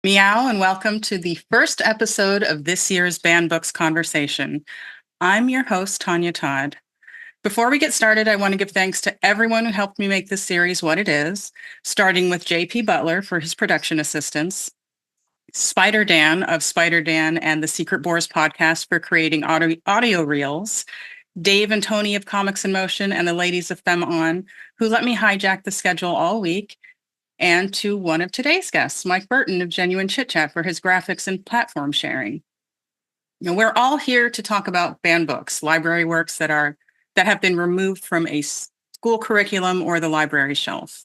Meow, and welcome to the first episode of this year's Banned Books Conversation. I'm your host, Tonya Todd. Before we get started, I want to give thanks to everyone who helped me make this series what it is, starting with JP Butler for his production assistance, Spider Dan of Spider Dan and the Secret Boars podcast for creating audio reels, Dave and Tony of Comics in Motion and the ladies of Femme On, who let me hijack the schedule all week, and to one of today's guests, Mike Burton of Genuine Chit-Chat for his graphics and platform sharing. We're all here to talk about banned books, library works that have been removed from a school curriculum or the library shelf.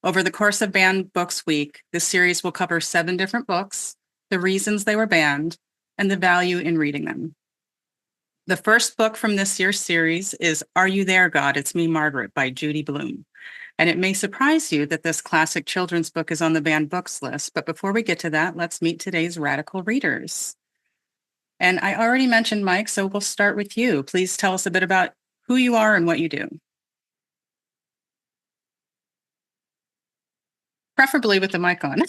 Over the course of Banned Books Week, this series will cover 7 different books, the reasons they were banned, and the value in reading them. The first book from this year's series is Are You There, God? It's Me, Margaret by Judy Blume. And it may surprise you that this classic children's book is on the banned books list. But before we get to that, let's meet today's radical readers. And I already mentioned Mike, so we'll start with you. Please tell us a bit about who you are and what you do. Preferably with the mic on.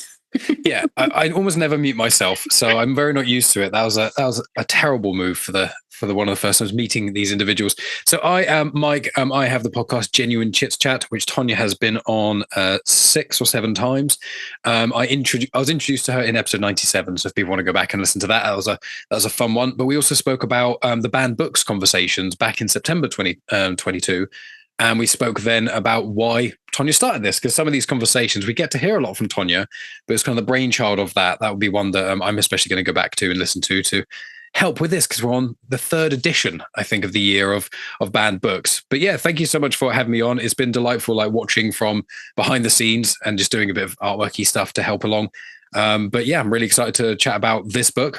Yeah, I almost never mute myself, so I'm very not used to it. That was a terrible move for the one of the first times meeting these individuals. So I am Mike. I have the podcast Genuine Chit-Chat, which Tonya has been on 6 or 7 times. I was introduced to her in episode 97. So if people want to go back and listen to that, that was a fun one. But we also spoke about the banned books conversations back in September 2022. And we spoke then about why Tonya started this, because some of these conversations, we get to hear a lot from Tonya, but it's kind of the brainchild of that. That would be one that I'm especially going to go back to and listen to help with this, because we're on the 3rd edition, I think, of the year of banned books. But yeah, thank you so much for having me on. It's been delightful, like watching from behind the scenes and just doing a bit of artworky stuff to help along. But yeah, I'm really excited to chat about this book.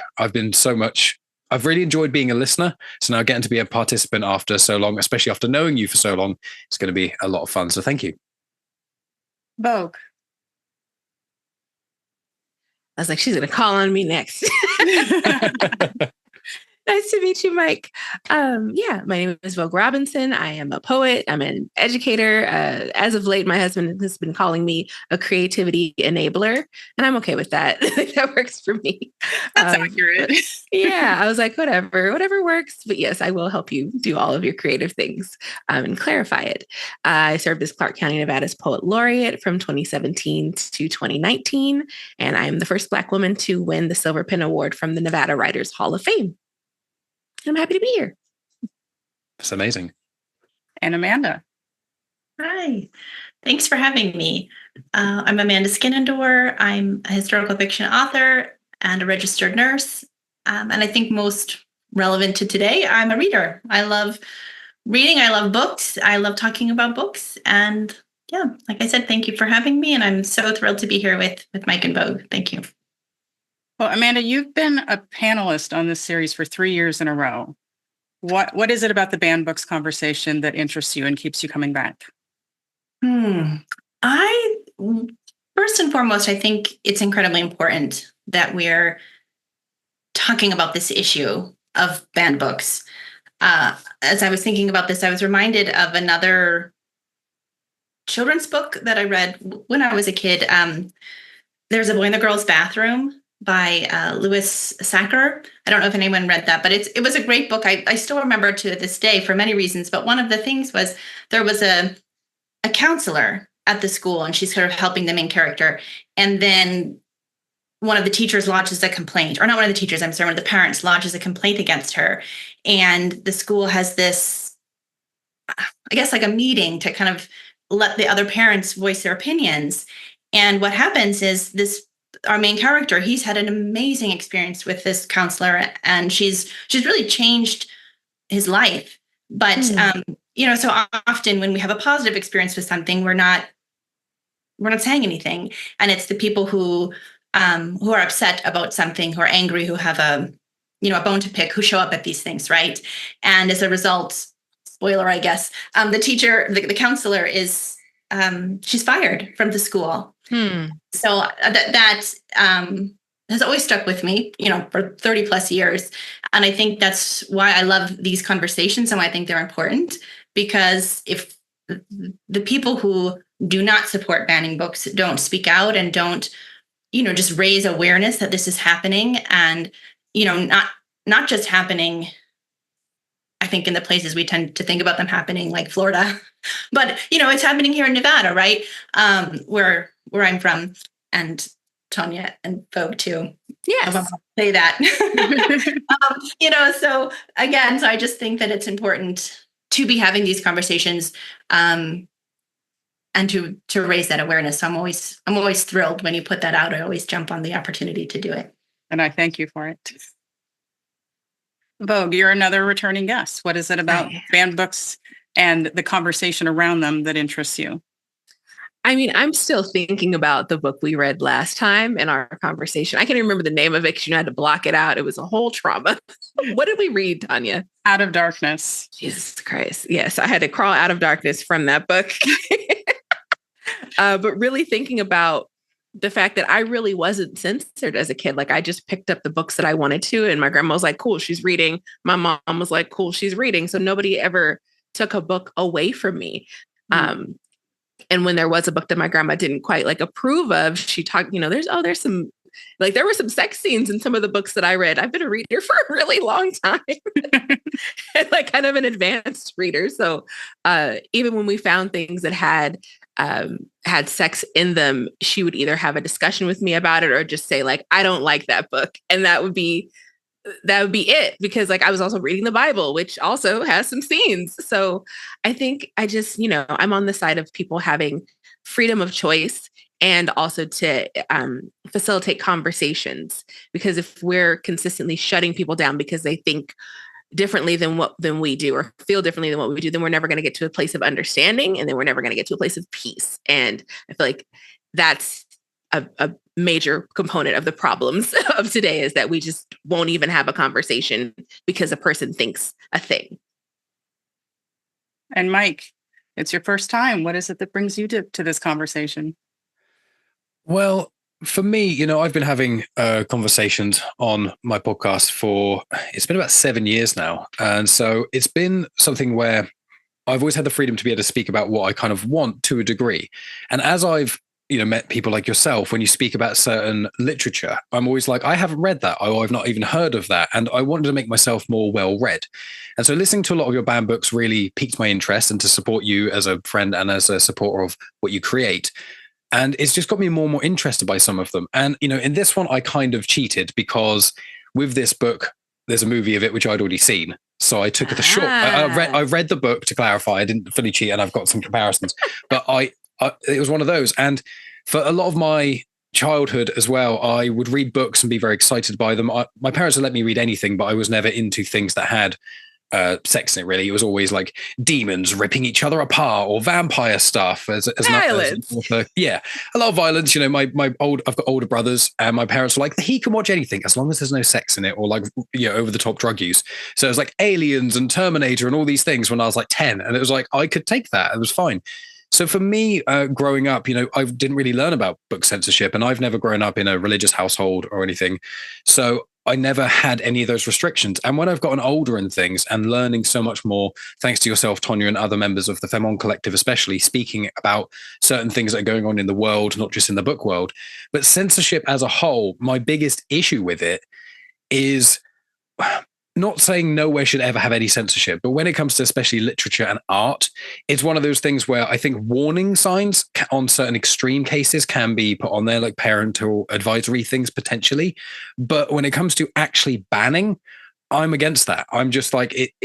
I've really enjoyed being a listener. So now getting to be a participant after so long, especially after knowing you for so long, it's going to be a lot of fun. So thank you. Vogue. I was like, she's going to call on me next. Nice to meet you, Mike. My name is Vogue Robinson. I am a poet. I'm an educator. As of late, my husband has been calling me a creativity enabler, and I'm okay with that. That works for me. That's accurate. Yeah, I was like, whatever works. But yes, I will help you do all of your creative things and clarify it. I served as Clark County, Nevada's Poet Laureate from 2017 to 2019, and I am the first Black woman to win the Silver Pen Award from the Nevada Writers Hall of Fame. I'm happy to be here. That's amazing. And Amanda. Hi. Thanks for having me. I'm Amanda Skenandore. I'm a historical fiction author and a registered nurse. And I think most relevant to today, I'm a reader. I love reading. I love books. I love talking about books. And yeah, like I said, thank you for having me. And I'm so thrilled to be here with Mike and Vogue. Thank you. Well, Amanda, you've been a panelist on this series for 3 years in a row. What is it about the banned books conversation that interests you and keeps you coming back? I first and foremost, I think it's incredibly important that we're talking about this issue of banned books. As I was thinking about this, I was reminded of another children's book that I read when I was a kid. There's a Boy in the Girl's Bathroom by Louis Sacker. I don't know if anyone read that, but it was a great book. I still remember to this day for many reasons. But one of the things was there was a counselor at the school, and she's sort of helping the main character. And then one of the teachers lodges a complaint, or not one of the teachers, I'm sorry, one of the parents lodges a complaint against her. And the school has this, I guess, like a meeting to kind of let the other parents voice their opinions. And what happens is our main character, he's had an amazing experience with this counselor, and she's really changed his life. But, so often when we have a positive experience with something, we're not saying anything. And it's the people who are upset about something, who are angry, who have a bone to pick, who show up at these things. Right. And as a result, spoiler, I guess, the teacher, the counselor is, she's fired from the school. So that has always stuck with me, for 30 plus years. And I think that's why I love these conversations and why I think they're important, because if the people who do not support banning books don't speak out and don't just raise awareness that this is happening, and, not just happening, I think, in the places we tend to think about them happening, like Florida, but, it's happening here in Nevada, right? Where I'm from, and Tonya and Vogue too. Yes. I want to say that. So again, I just think that it's important to be having these conversations, and to raise that awareness. So I'm always thrilled when you put that out. I always jump on the opportunity to do it. And I thank you for it. Vogue, you're another returning guest. What is it about banned books and the conversation around them that interests you? I mean, I'm still thinking about the book we read last time in our conversation. I can't remember the name of it because I had to block it out. It was a whole trauma. What did we read, Tonya? Out of Darkness. Jesus Christ. Yes, I had to crawl out of darkness from that book. But really thinking about the fact that I really wasn't censored as a kid. Like, I just picked up the books that I wanted to. And my grandma was like, cool, she's reading. My mom was like, cool, she's reading. So nobody ever took a book away from me. And when there was a book that my grandma didn't quite approve of, she talked, there's some, there were some sex scenes in some of the books that I read. I've been a reader for a really long time, kind of an advanced reader. So even when we found things that had sex in them, she would either have a discussion with me about it or just say I don't like that book. And that would be it, because I was also reading the Bible, which also has some scenes. So I think I just, I'm on the side of people having freedom of choice, and also to facilitate conversations, because if we're consistently shutting people down because they think differently than we do, or feel differently than what we do, then we're never going to get to a place of understanding, and then we're never going to get to a place of peace. And I feel like that's a major component of the problems of today, is that we just won't even have a conversation because a person thinks a thing. And Mike, it's your first time. What is it that brings you to this conversation? Well, for me, I've been having conversations on my podcast it's been about 7 years now. And so it's been something where I've always had the freedom to be able to speak about what I kind of want to a degree. And as I've met people like yourself, when you speak about certain literature, I'm always like, I haven't read that, or I've not even heard of that. And I wanted to make myself more well-read. And so listening to a lot of your banned books really piqued my interest, and to support you as a friend and as a supporter of what you create. And it's just got me more and more interested by some of them. And, in this one, I kind of cheated, because with this book, there's a movie of it, which I'd already seen. So I took the short. I read the book to clarify. I didn't fully cheat, and I've got some comparisons. But it was one of those. And for a lot of my childhood as well, I would read books and be very excited by them. My parents would let me read anything, but I was never into things that had sex in it, really. It was always like demons ripping each other apart, or vampire stuff. As violence. Yeah, a lot of violence. I've got older brothers, and my parents were like, he can watch anything as long as there's no sex in it, or over the top drug use. So it was like Aliens and Terminator and all these things when I was 10, and it was like I could take that. It was fine. So for me, growing up, I didn't really learn about book censorship, and I've never grown up in a religious household or anything. So I never had any of those restrictions. And when I've gotten older and things, and learning so much more, thanks to yourself, Tonya, and other members of the Femon Collective, especially, speaking about certain things that are going on in the world, not just in the book world, but censorship as a whole, my biggest issue with it is not saying nowhere should ever have any censorship, but when it comes to especially literature and art, it's one of those things where I think warning signs on certain extreme cases can be put on there, like parental advisory things potentially. But when it comes to actually banning, I'm against that. I'm just like,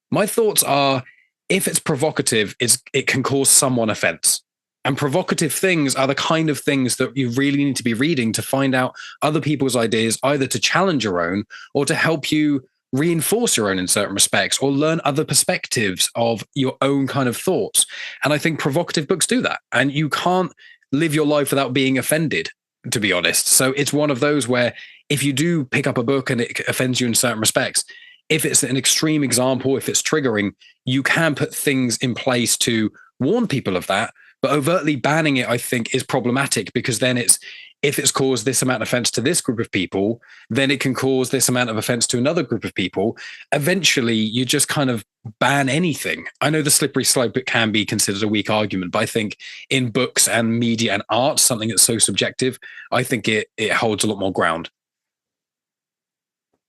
my thoughts are, if it's provocative, it can cause someone offense. And provocative things are the kind of things that you really need to be reading to find out other people's ideas, either to challenge your own or to help you reinforce your own in certain respects, or learn other perspectives of your own kind of thoughts. And I think provocative books do that. And you can't live your life without being offended, to be honest. So it's one of those where if you do pick up a book and it offends you in certain respects, if it's an extreme example, if it's triggering, you can put things in place to warn people of that. But overtly banning it, I think, is problematic, because then if it's caused this amount of offense to this group of people, then it can cause this amount of offense to another group of people. Eventually, you just kind of ban anything. I know the slippery slope, it can be considered a weak argument, but I think in books and media and art, something that's so subjective, I think it holds a lot more ground.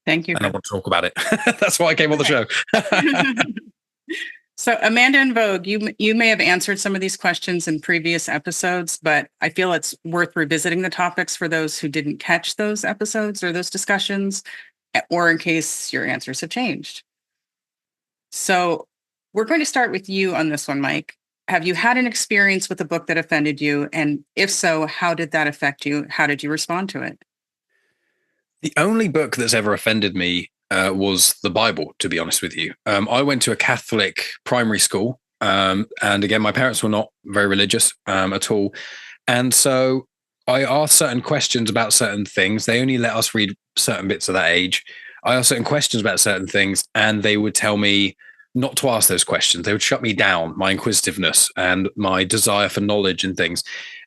Thank you. And I want to talk about it. That's why I came on the show. So Amanda and Vogue, you may have answered some of these questions in previous episodes, but I feel it's worth revisiting the topics for those who didn't catch those episodes or those discussions, or in case your answers have changed. So we're going to start with you on this one, Mike. Have you had an experience with a book that offended you? And if so, how did that affect you? How did you respond to it? The only book that's ever offended me was the Bible, to be honest with you. I went to a Catholic primary school. And again, my parents were not very religious at all. And so I asked certain questions about certain things. They only let us read certain bits of that age. I asked certain questions about certain things, and they would tell me not to ask those questions. They would shut me down, my inquisitiveness and my desire for knowledge and things.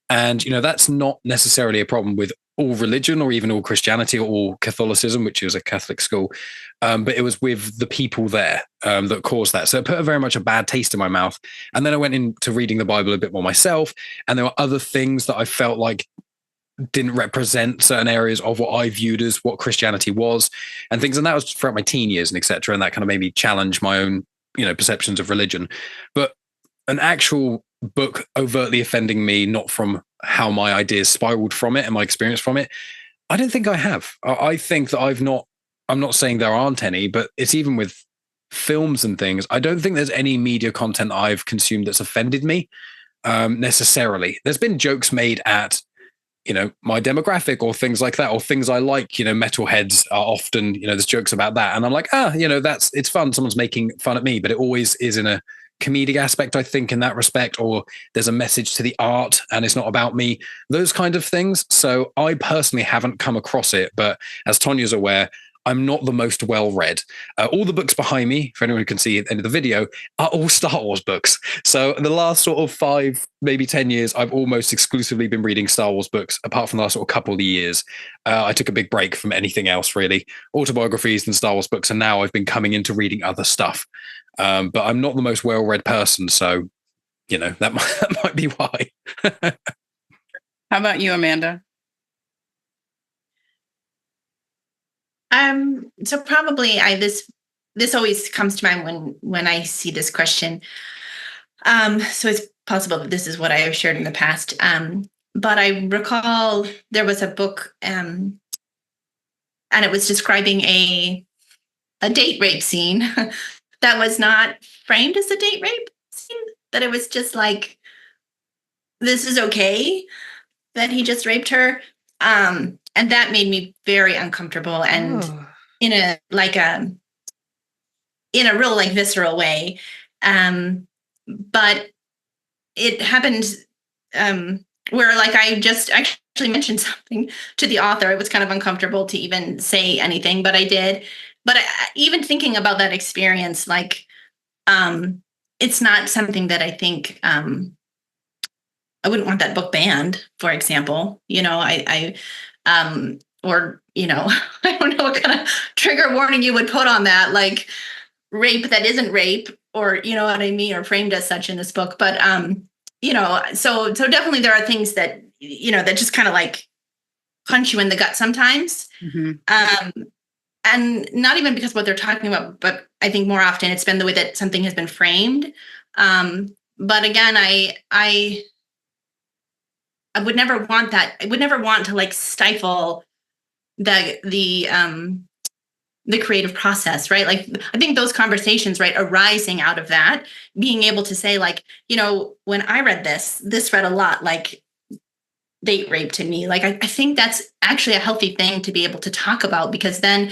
And, that's not necessarily a problem with all religion or even all Christianity or all Catholicism, which is a Catholic school. But it was with the people there that caused that. So it put very much a bad taste in my mouth. And then I went into reading the Bible a bit more myself. And there were other things that I felt like didn't represent certain areas of what I viewed as what Christianity was and things. And that was throughout my teen years and et cetera. And that kind of made me challenge my own, perceptions of religion. But an actual book overtly offending me, not from how my ideas spiraled from it and my experience from it, I don't think I have. I think that I'm not saying there aren't any, but it's even with films and things. I don't think there's any media content I've consumed that's offended me necessarily. There's been jokes made at, my demographic or things like that, or things I like, metalheads are often, there's jokes about that. And I'm like, it's fun. Someone's making fun at me, but it always is in a comedic aspect, I think, in that respect, or there's a message to the art and it's not about me, those kind of things. So I personally haven't come across it, but as Tonya's aware, I'm not the most well-read. All the books behind me, for anyone who can see at the end of the video, are all Star Wars books. So in the last sort of 5, maybe 10 years, I've almost exclusively been reading Star Wars books, apart from the last sort of couple of years. I took a big break from anything else, really. Autobiographies and Star Wars books, and now I've been coming into reading other stuff. But I'm not the most well-read person, so, that might be why. How about you, Amanda? So probably this always comes to mind when I see this question. So it's possible that this is what I have shared in the past. But I recall there was a book, and it was describing a date rape scene that was not framed as a date rape scene, that it was just like, this is okay that he just raped her. And that made me very uncomfortable and in a real visceral way. But it happened where I just actually mentioned something to the author. It was kind of uncomfortable to even say anything, but I did. But even thinking about that experience, it's not something that I think I wouldn't want that book banned, for example. Or, I don't know what kind of trigger warning you would put on that, like rape that isn't rape, or, you know what I mean, or framed as such in this book. But, so definitely there are things that, that just kind of punch you in the gut sometimes. Mm-hmm. And not even because of what they're talking about, but I think more often it's been the way that something has been framed. But again, I would never want that. I would never want to stifle the creative process, right? I think those conversations, right, arising out of that, being able to say when I read this read a lot like date rape to me. I think that's actually a healthy thing to be able to talk about, because then,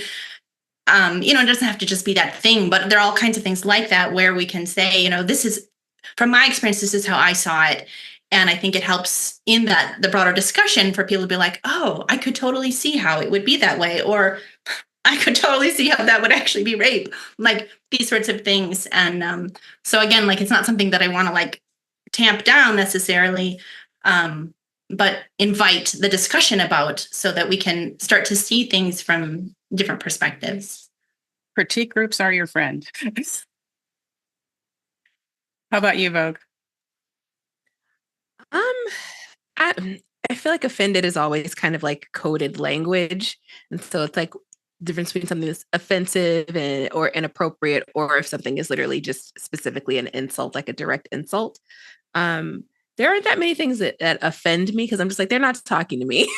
it doesn't have to just be that thing, but there are all kinds of things like that where we can say, this is, from my experience, this is how I saw it. And I think it helps in the broader discussion for people to be like, oh, I could totally see how it would be that way. Or I could totally see how that would actually be rape, these sorts of things. And so again, it's not something that I want to tamp down necessarily. invite the discussion about, so that we can start to see things from different perspectives. Critique groups are your friend. How about you, Vogue? I feel like offended is always kind of like coded language. And so it's like difference between something that's offensive or inappropriate, or if something is literally just specifically an insult, like a direct insult. There aren't that many things that offend me, because I'm just like, they're not talking to me.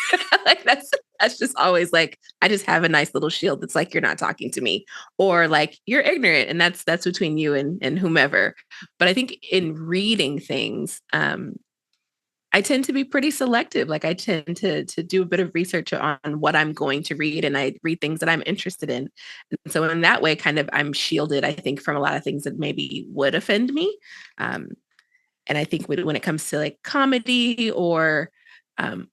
Like that's just always like, I just have a nice little shield that's like, you're not talking to me, or like, you're ignorant, and that's between you and whomever. But I think in reading things, I tend to be pretty selective. Like I tend to do a bit of research on what I'm going to read, and I read things that I'm interested in. And so in that way, kind of I'm shielded, I think, from a lot of things that maybe would offend me. And I think when it comes to like comedy or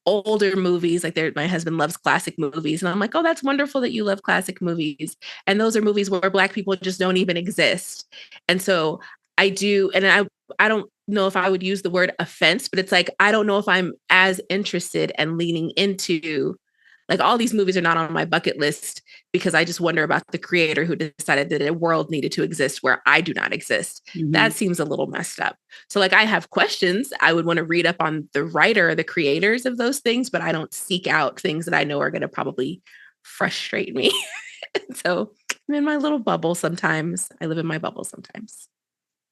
older movies, like my husband loves classic movies, and I'm like, oh, that's wonderful that you love classic movies. And those are movies where Black people just don't even exist. And so I do, and I don't know if I would use the word offense, but it's like, I don't know if I'm as interested and leaning into, like, all these movies are not on my bucket list, because I just wonder about the creator who decided that a world needed to exist where I do not exist. Mm-hmm. That seems a little messed up. So like, I have questions. I would want to read up on the writer or the creators of those things, but I don't seek out things that I know are going to probably frustrate me. So I'm in my little bubble sometimes. I live in my bubble sometimes.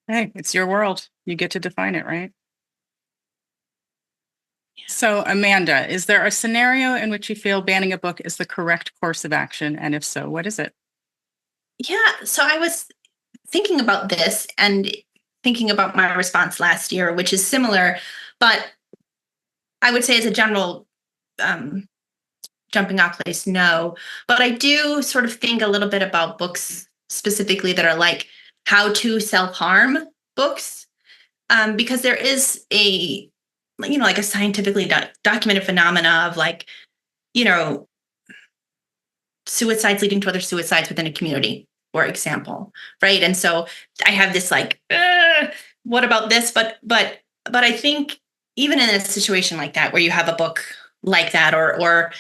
Hey, it's your world. You get to define it, right? So, Amanda, is there a scenario in which you feel banning a book is the correct course of action? And if so, what is it? Yeah, so I was thinking about this and thinking about my response last year, which is similar, but I would say as a general jumping off place, no. But I do sort of think a little bit about books specifically that are like how to self-harm books, because there is like a scientifically documented phenomena of like, suicides leading to other suicides within a community, for example, right? And so I have this like, what about this? But I think even in a situation like that, where you have a book like that, or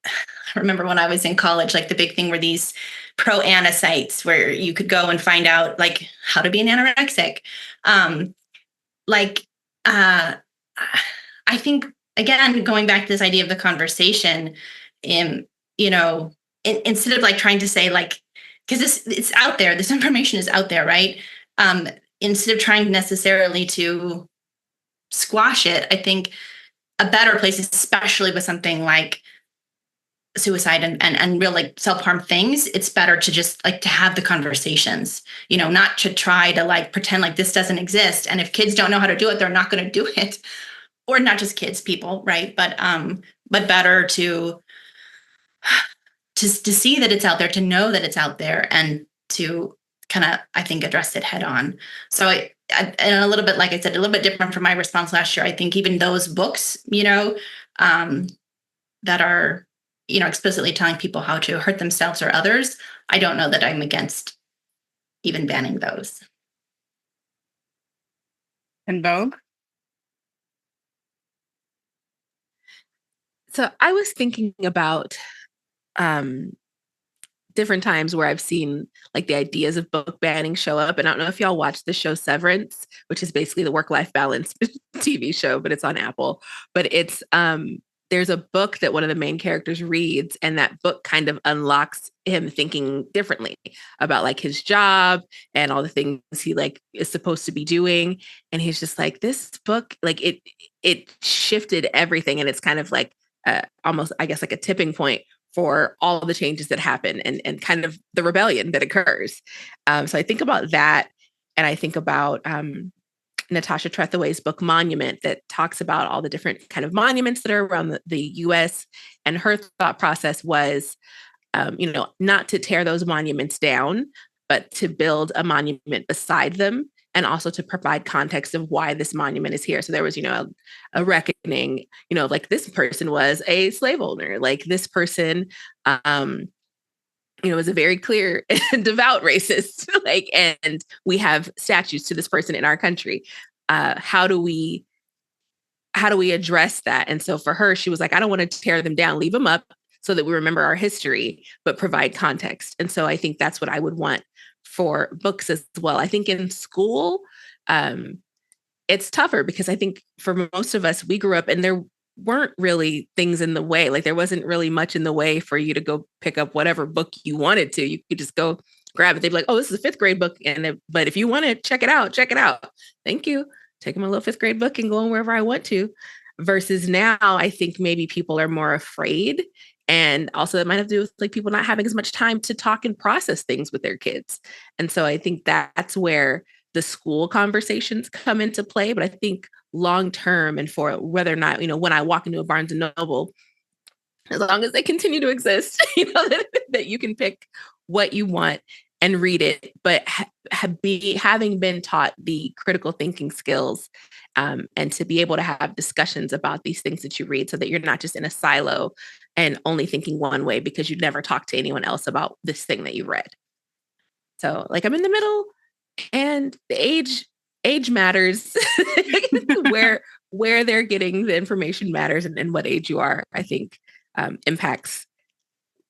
I remember when I was in college, like the big thing were these pro-ana sites where you could go and find out like how to be an anorexic. I think, again, going back to this idea of the conversation, instead of like trying to say like, because it's out there, this information is out there, right? Instead of trying necessarily to squash it, I think a better place, especially with something like suicide and real like self-harm things, it's better to just like to have the conversations, not to try to like pretend like this doesn't exist. And if kids don't know how to do it, they're not going to do it. Or not just kids, people, right? But better to see that it's out there, to know that it's out there, and to kind of, I think, address it head on. So and a little bit, like I said, a little bit different from my response last year. I think even those books, that are, explicitly telling people how to hurt themselves or others, I don't know that I'm against even banning those. And Vogue? So I was thinking about different times where I've seen like the ideas of book banning show up. And I don't know if y'all watched the show Severance, which is basically the work-life balance TV show, but it's on Apple. But it's there's a book that one of the main characters reads, and that book kind of unlocks him thinking differently about like his job and all the things he like is supposed to be doing. And he's just like, this book, like it shifted everything. And it's kind of like almost, I guess, like a tipping point for all the changes that happen and kind of the rebellion that occurs. So I think about that, and I think about Natasha Trethewey's book Monument, that talks about all the different kind of monuments that are around the US. And her thought process was, not to tear those monuments down, but to build a monument beside them, and also to provide context of why this monument is here. So there was, a reckoning, like this person was a slave owner, like this person, was a very clear and devout racist, like, and we have statues to this person in our country. How do we how do we address that? And so for her, she was like, I don't want to tear them down, leave them up so that we remember our history, but provide context. And so I think that's what I would want for books as well. I think in school, it's tougher because I think for most of us, we grew up and there weren't really things in the way. Like there wasn't really much in the way for you to go pick up whatever book you wanted to. You could just go grab it. They'd be like, oh, this is a 5th grade book. But if you want to check it out, check it out. Thank you. Take my little 5th grade book and go on wherever I want to. Versus now, I think maybe people are more afraid. And also it might have to do with like people not having as much time to talk and process things with their kids. And so I think that's where the school conversations come into play. But I think long term and for whether or not, when I walk into a Barnes and Noble, as long as they continue to exist, that you can pick what you want and read it, but having been taught the critical thinking skills and to be able to have discussions about these things that you read so that you're not just in a silo and only thinking one way because you've never talked to anyone else about this thing that you read. So like I'm in the middle and the age matters. where they're getting the information matters and what age you are, I think impacts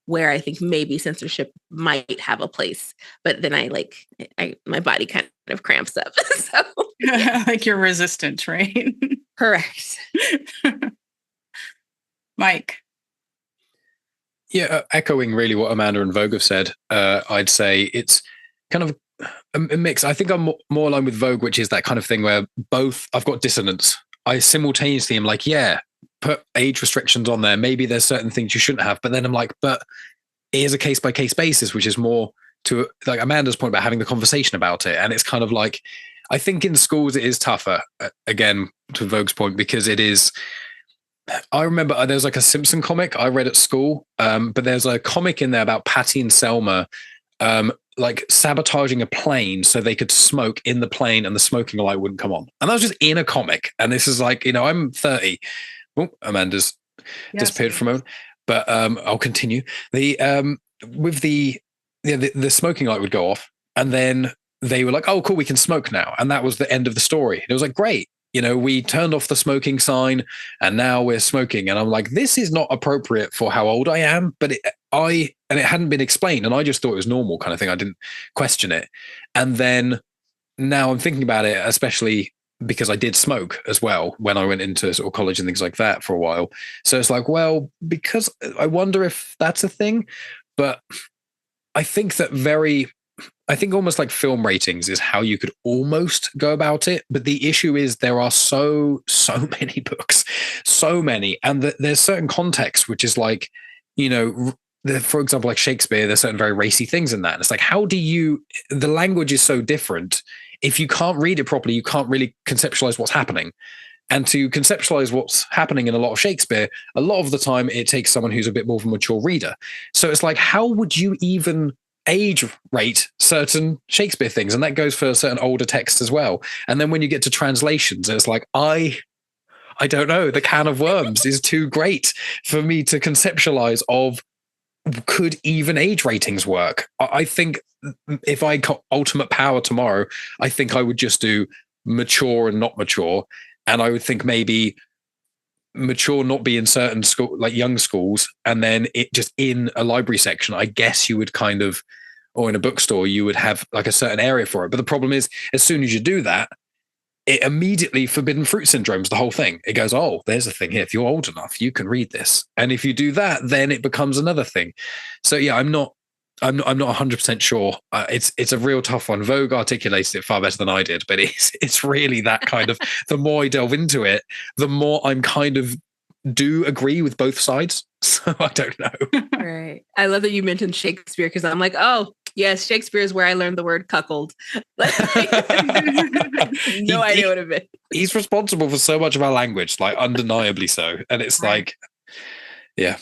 where I think maybe censorship might have a place, but then my body kind of cramps up. So like you're resistant, right? Correct. Mike. Yeah, echoing really what Amanda and Vogue have said, I'd say it's kind of a mix. I think I'm more aligned with Vogue, which is that kind of thing where both I've got dissonance. I simultaneously am like, yeah, put age restrictions on there. Maybe there's certain things you shouldn't have. But then I'm like, but it is a case by case basis, which is more to like Amanda's point about having the conversation about it. And it's kind of like, I think in schools it is tougher, again, to Vogue's point, because it is. I remember there's like a Simpson comic I read at school, but there's a comic in there about Patty and Selma like sabotaging a plane so they could smoke in the plane and the smoking light wouldn't come on. And that was just in a comic. And this is like, I'm 30. Oh, Amanda's disappeared for a moment, but I'll continue. With the smoking light would go off and then they were like, oh, cool, we can smoke now. And that was the end of the story. And it was like, great. We turned off the smoking sign and now we're smoking. And I'm like, this is not appropriate for how old I am, but it hadn't been explained. And I just thought it was normal kind of thing. I didn't question it. And then now I'm thinking about it, especially because I did smoke as well when I went into sort of college and things like that for a while. So it's like, well, because I wonder if that's a thing, but I think almost like film ratings is how you could almost go about it. But the issue is there are so many books, so many. And there's certain context, which is like, for example, like Shakespeare, there's certain very racy things in that. And it's like, the language is so different. If you can't read it properly, you can't really conceptualize what's happening. And to conceptualize what's happening in a lot of Shakespeare, a lot of the time it takes someone who's a bit more of a mature reader. So it's like, how would you even age rate certain Shakespeare things? And that goes for certain older texts as well. And then when you get to translations, it's like, I don't know, the can of worms is too great for me to conceptualize of, could even age ratings work? I think if I got ultimate power tomorrow, I think I would just do mature and not mature. And I would think maybe mature not be in certain school, like young schools, and then it just in a library section, I guess you would kind of, or in a bookstore, you would have like a certain area for it. But the problem is, as soon as you do that, it immediately forbidden fruit syndromes the whole thing. It goes, oh, there's a thing here. If you're old enough, you can read this. And if you do that, then it becomes another thing. So yeah, I'm not 100% sure. It's a real tough one. Vogue articulated it far better than I did, but it's really that kind of, the more I delve into it, the more I'm kind of do agree with both sides. So I don't know. Right. I love that you mentioned Shakespeare because I'm like, oh, yes, Shakespeare is where I learned the word cuckold. No idea what it meant. He's responsible for so much of our language, like undeniably so. And it's like, yeah.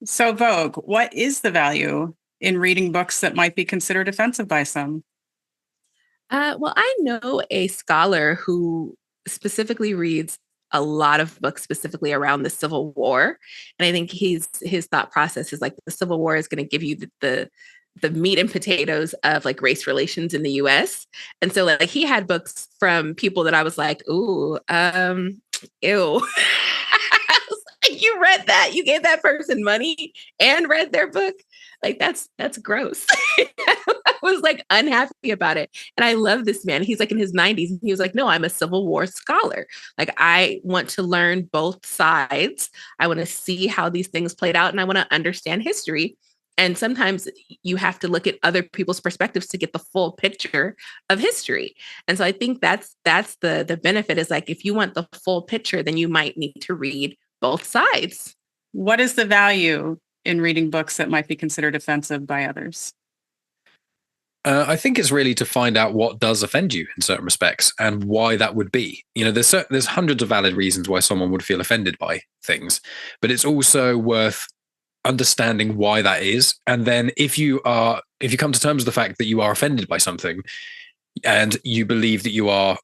So Vogue, what is the value in reading books that might be considered offensive by some? Well, I know a scholar who specifically reads a lot of books specifically around the Civil War. And I think his thought process is like the Civil War is going to give you the meat and potatoes of like race relations in the US. And so like he had books from people that I was like, ooh, ew. You read that, you gave that person money and read their book. Like that's gross. I was like unhappy about it. And I love this man. He's like in his 90s. And he was like, no, I'm a Civil War scholar. Like I want to learn both sides. I want to see how these things played out and I want to understand history. And sometimes you have to look at other people's perspectives to get the full picture of history. And so I think that's the benefit is like, if you want the full picture, then you might need to read both sides. What is the value in reading books that might be considered offensive by others? I think it's really to find out what does offend you in certain respects and why that would be. You know, there's hundreds of valid reasons why someone would feel offended by things, but it's also worth understanding why that is. And then if you come to terms with the fact that you are offended by something and you believe that you are,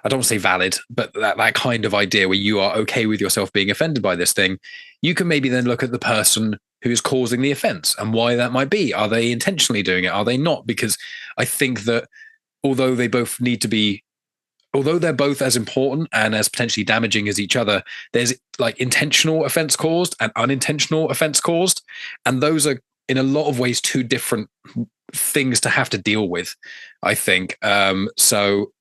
I don't want to say valid, but that kind of idea where you are okay with yourself being offended by this thing, you can maybe then look at the person who's causing the offense and why that might be. Are they intentionally doing it? Are they not? Because I think that although they're both as important and as potentially damaging as each other, there's like intentional offense caused and unintentional offense caused. And those are in a lot of ways two different things to have to deal with, I think. So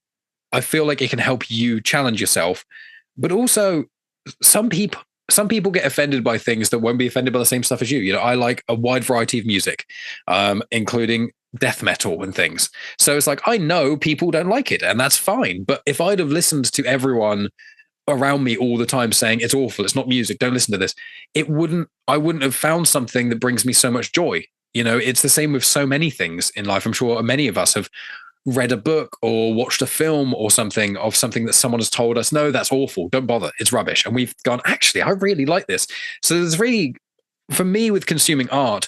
I feel like it can help you challenge yourself, but also some people get offended by things that won't be offended by the same stuff as you. You know, I like a wide variety of music, including death metal and things. So it's like, I know people don't like it and that's fine. But if I'd have listened to everyone around me all the time saying it's awful, it's not music, don't listen to this, I wouldn't have found something that brings me so much joy. You know, it's the same with so many things in life. I'm sure many of us have read a book or watched a film or something of something that someone has told us, no, that's awful, don't bother, it's rubbish. And we've gone, actually, I really like this. So there's really, for me with consuming art,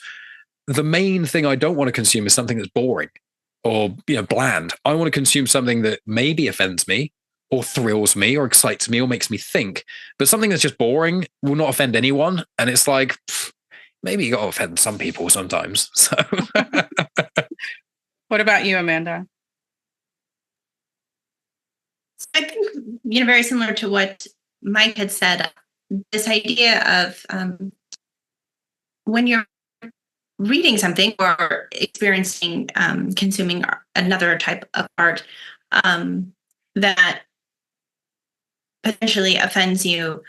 the main thing I don't want to consume is something that's boring or, you know, bland. I want to consume something that maybe offends me or thrills me or excites me or makes me think, but something that's just boring will not offend anyone. And it's like, maybe you got to offend some people sometimes. So What about you, Amanda? I think, very similar to what Mike had said, this idea of when you're reading something or experiencing, consuming another type of art that potentially offends you,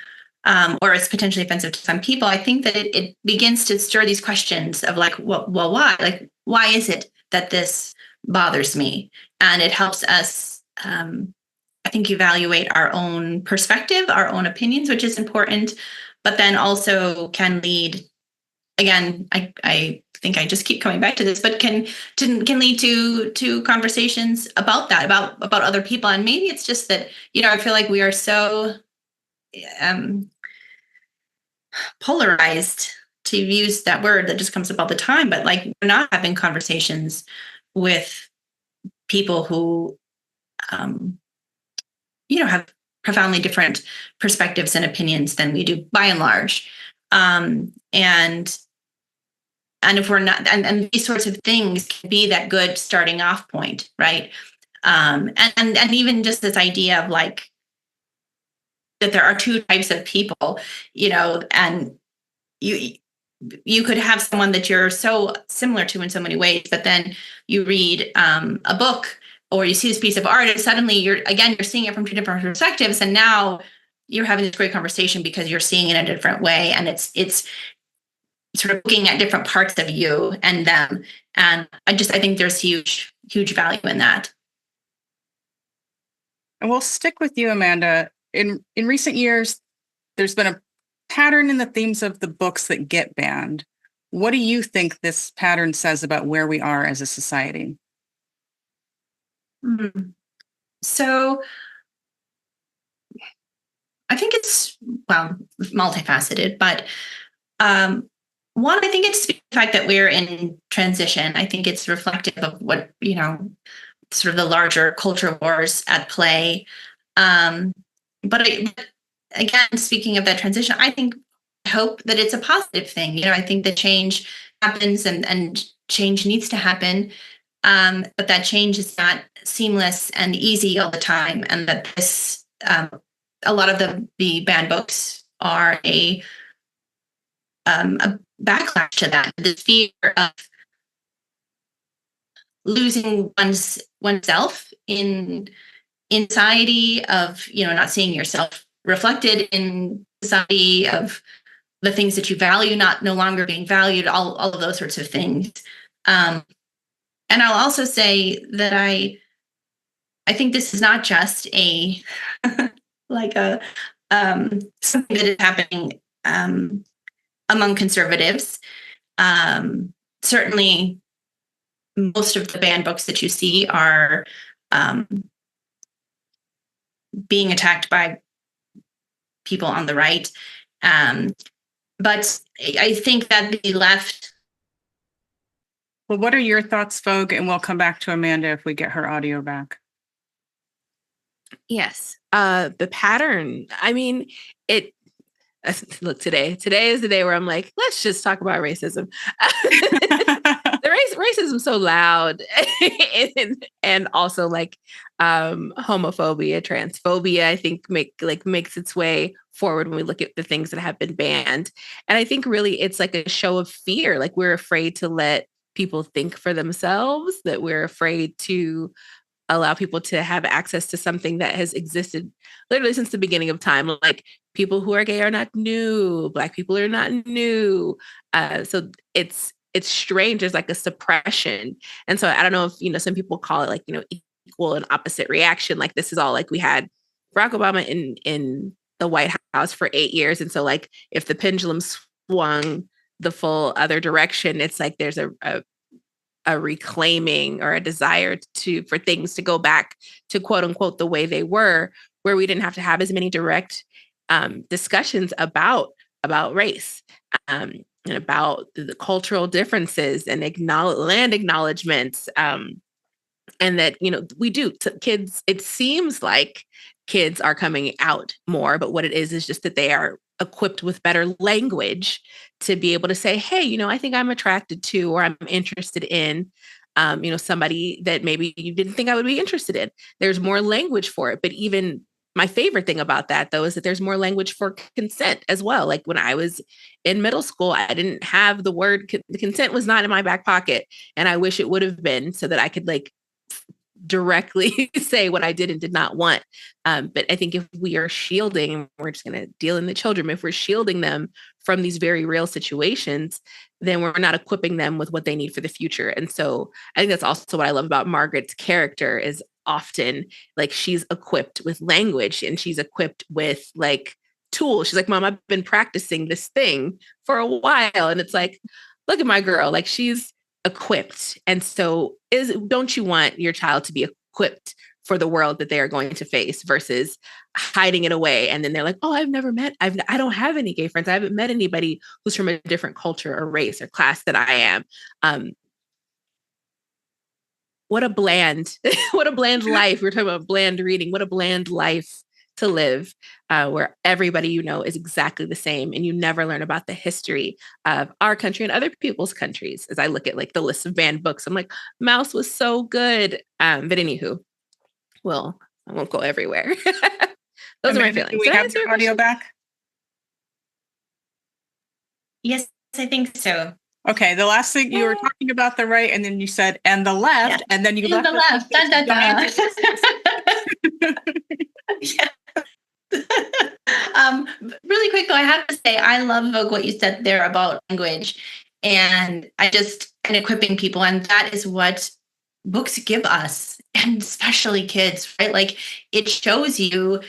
or is potentially offensive to some people, I think that it begins to stir these questions of like, well, why? Like, why is it that this bothers me? And it helps us, I think, evaluate our own perspective, our own opinions, which is important, but then also can lead, again, I think I just keep coming back to this, but can lead to conversations about that, about other people. And maybe it's just that, I feel like we are so polarized, to use that word that just comes up all the time, but like we're not having conversations with people who have profoundly different perspectives and opinions than we do by and large. And if we're not, and these sorts of things can be that good starting off point, right? And even just this idea of like, that there are two types of people, and you could have someone that you're so similar to in so many ways, but then you read a book or you see this piece of art and suddenly you're seeing it from two different perspectives. And now you're having this great conversation because you're seeing it in a different way. And it's sort of looking at different parts of you and them. And I think there's huge value in that. And we'll stick with you, Amanda. In recent years, there's been a pattern in the themes of the books that get banned. What do you think this pattern says about where we are as a society? So I think it's, multifaceted, but one, I think it's the fact that we're in transition. I think it's reflective of what, sort of the larger culture wars at play. But again, speaking of that transition, I hope that it's a positive thing. I think the change happens and change needs to happen, but that change is not seamless and easy all the time, and that this a lot of the banned books are a backlash to that, the fear of losing oneself in society, of not seeing yourself reflected in society, of the things that you value no longer being valued, all of those sorts of things. And I'll also say that I think this is not just a like a something that is happening among conservatives. Certainly, most of the banned books that you see are being attacked by people on the right. But I think that the left. Well, what are your thoughts, Vogue? And we'll come back to Amanda if we get her audio back. Yes. The pattern, I mean, look, today is the day where I'm like, let's just talk about racism. Racism so loud, and also like homophobia, transphobia, I think makes its way forward when we look at the things that have been banned. And I think really it's like a show of fear. Like, we're afraid to let people think for themselves, that we're afraid to allow people to have access to something that has existed literally since the beginning of time. Like, people who are gay are not new. Black people are not new. So it's strange. There's like a suppression. And so I don't know if, some people call it like, equal and opposite reaction. Like, this is all like, we had Barack Obama in the White House for 8 years. And so like, if the pendulum swung the full other direction, it's like there's a reclaiming or a desire for things to go back to quote unquote the way they were, where we didn't have to have as many direct discussions about race and about the cultural differences and land acknowledgements. And that, we do kids, it seems like kids are coming out more, but what it is just that they are equipped with better language to be able to say, hey, I think I'm attracted to, or I'm interested in, somebody that maybe you didn't think I would be interested in. There's more language for it. But even my favorite thing about that, though, is that there's more language for consent as well. Like, when I was in middle school, I didn't have the word consent was not in my back pocket. And I wish it would have been, so that I could like directly say what I did and did not want. But I think if we are shielding, we're just going to deal in the children. If we're shielding them from these very real situations, then we're not equipping them with what they need for the future. And so I think that's also what I love about Margaret's character, is often like she's equipped with language and she's equipped with like tools. She's like, Mom, I've been practicing this thing for a while. And it's like, look at my girl, like she's equipped. And so don't you want your child to be equipped for the world that they are going to face, versus hiding it away? And then they're like, oh, I don't have any gay friends. I haven't met anybody who's from a different culture or race or class that I am. What a bland life. We're talking about bland reading. What a bland life to live, where everybody is exactly the same, and you never learn about the history of our country and other people's countries. As I look at like the list of banned books, I'm like, Mouse was so good. But anywho, well, I won't go everywhere. Those are my feelings. Do we have your audio back? Yes, I think so. Okay, the last thing you were talking about the right, and then you said and the left, and then you left the left. Yeah. Really quick though, I have to say I love, Vogue, what you said there about language, and equipping people, and that is what books give us, and especially kids, right? Like, it shows you.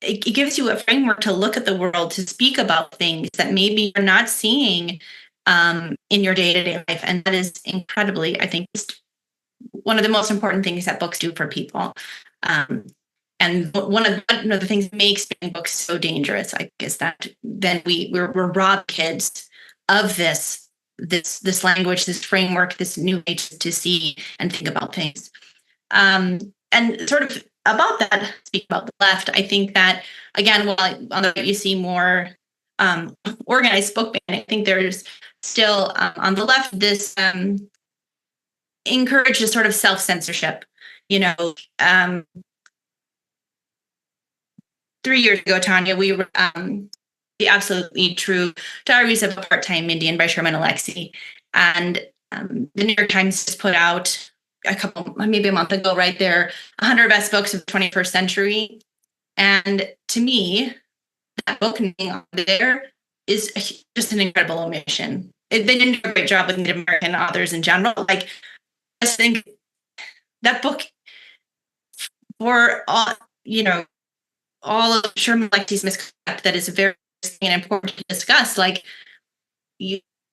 It gives you a framework to look at the world, to speak about things that maybe you're not seeing in your day-to-day life. And that is incredibly, I think, just one of the most important things that books do for people. And one of the things that makes books so dangerous, I think, is that then we're robbed kids of this language, this framework, this new way to see and think about things. And sort of about that, speak about the left, I think that, again, while on the right you see more organized book banning, I think there's still on the left this encouraged a sort of self-censorship. 3 years ago, Tonya, we were The Absolutely True Diaries of a Part-Time Indian by Sherman Alexie. And the New York Times just put out maybe a month ago, right there, 100 best books of the 21st century. And to me, that book being on there is just an incredible omission. They didn't do a great job with Native American authors in general. Like, I just think that book, for all of Sherman Alexie's misconduct, that is very interesting and important to discuss. Like,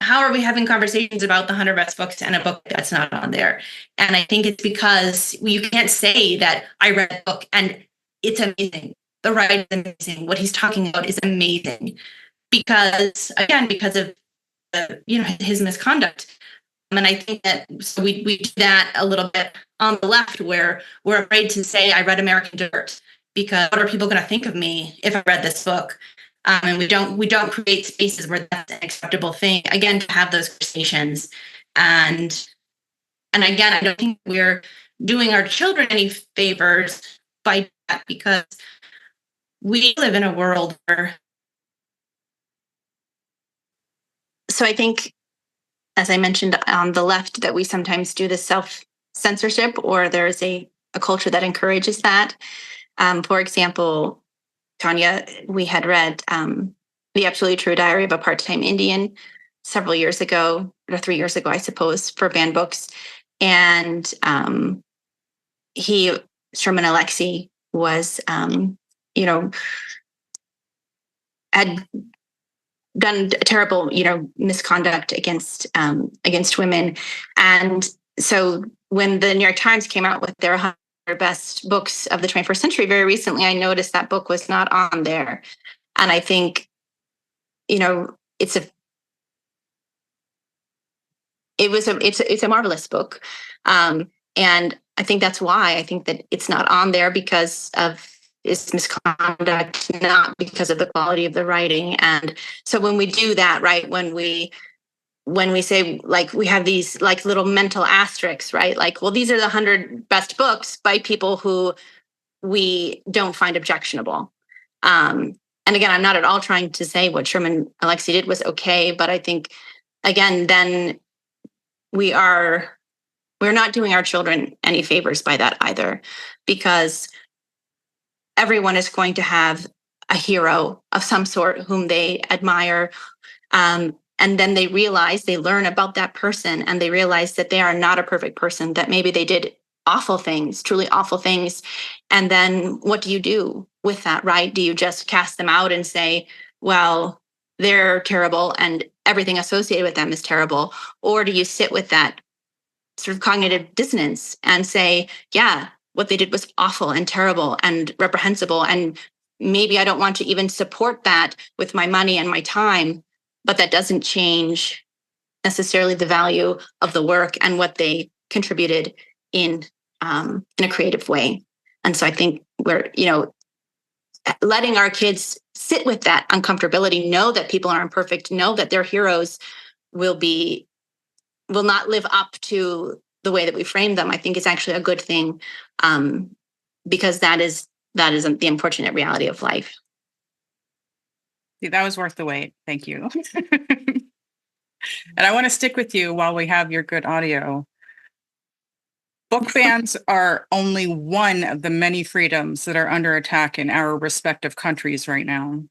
how are we having conversations about the 100 best books and a book that's not on there? And I think it's because you can't say that I read a book and it's amazing. The writing is amazing. What he's talking about is amazing. Because of his misconduct. And I think that so we do that a little bit on the left, where we're afraid to say I read American Dirt, because what are people going to think of me if I read this book? And we don't create spaces where that's an acceptable thing. Again, to have those conversations, and again, I don't think we're doing our children any favors by that, because we live in a world where. So I think, as I mentioned on the left, that we sometimes do this self-censorship, or there's a culture that encourages that. For example, Tonya, we had read The Absolutely True Diary of a Part-Time Indian several years ago, or 3 years ago, I suppose, for banned books. And Sherman Alexie was, had done terrible, misconduct against women. And so when the New York Times came out with their 100 best books of the 21st century very recently, I noticed that book was not on there. And I think, it's a marvelous book. And I think that's why I think that it's not on there, because of its misconduct, not because of the quality of the writing. And so when we do that, right, when we say, like, we have these like little mental asterisks, right? Like, well, these are the 100 best books by people who we don't find objectionable. And again, I'm not at all trying to say what Sherman Alexie did was okay, but I think, again, then we're not doing our children any favors by that either, because everyone is going to have a hero of some sort whom they admire. And then they learn about that person, and they realize that they are not a perfect person, that maybe they did awful things, truly awful things. And then what do you do with that, right? Do you just cast them out and say, well, they're terrible and everything associated with them is terrible? Or do you sit with that sort of cognitive dissonance and say, yeah, what they did was awful and terrible and reprehensible, and maybe I don't want to even support that with my money and my time, but that doesn't change necessarily the value of the work and what they contributed in a creative way. And so I think we're, letting our kids sit with that uncomfortability, know that people are imperfect, know that their heroes will not live up to the way that we frame them, I think is actually a good thing, because that is the unfortunate reality of life. That was worth the wait. Thank you. And I want to stick with you while we have your good audio. Book bans are only one of the many freedoms that are under attack in our respective countries right now,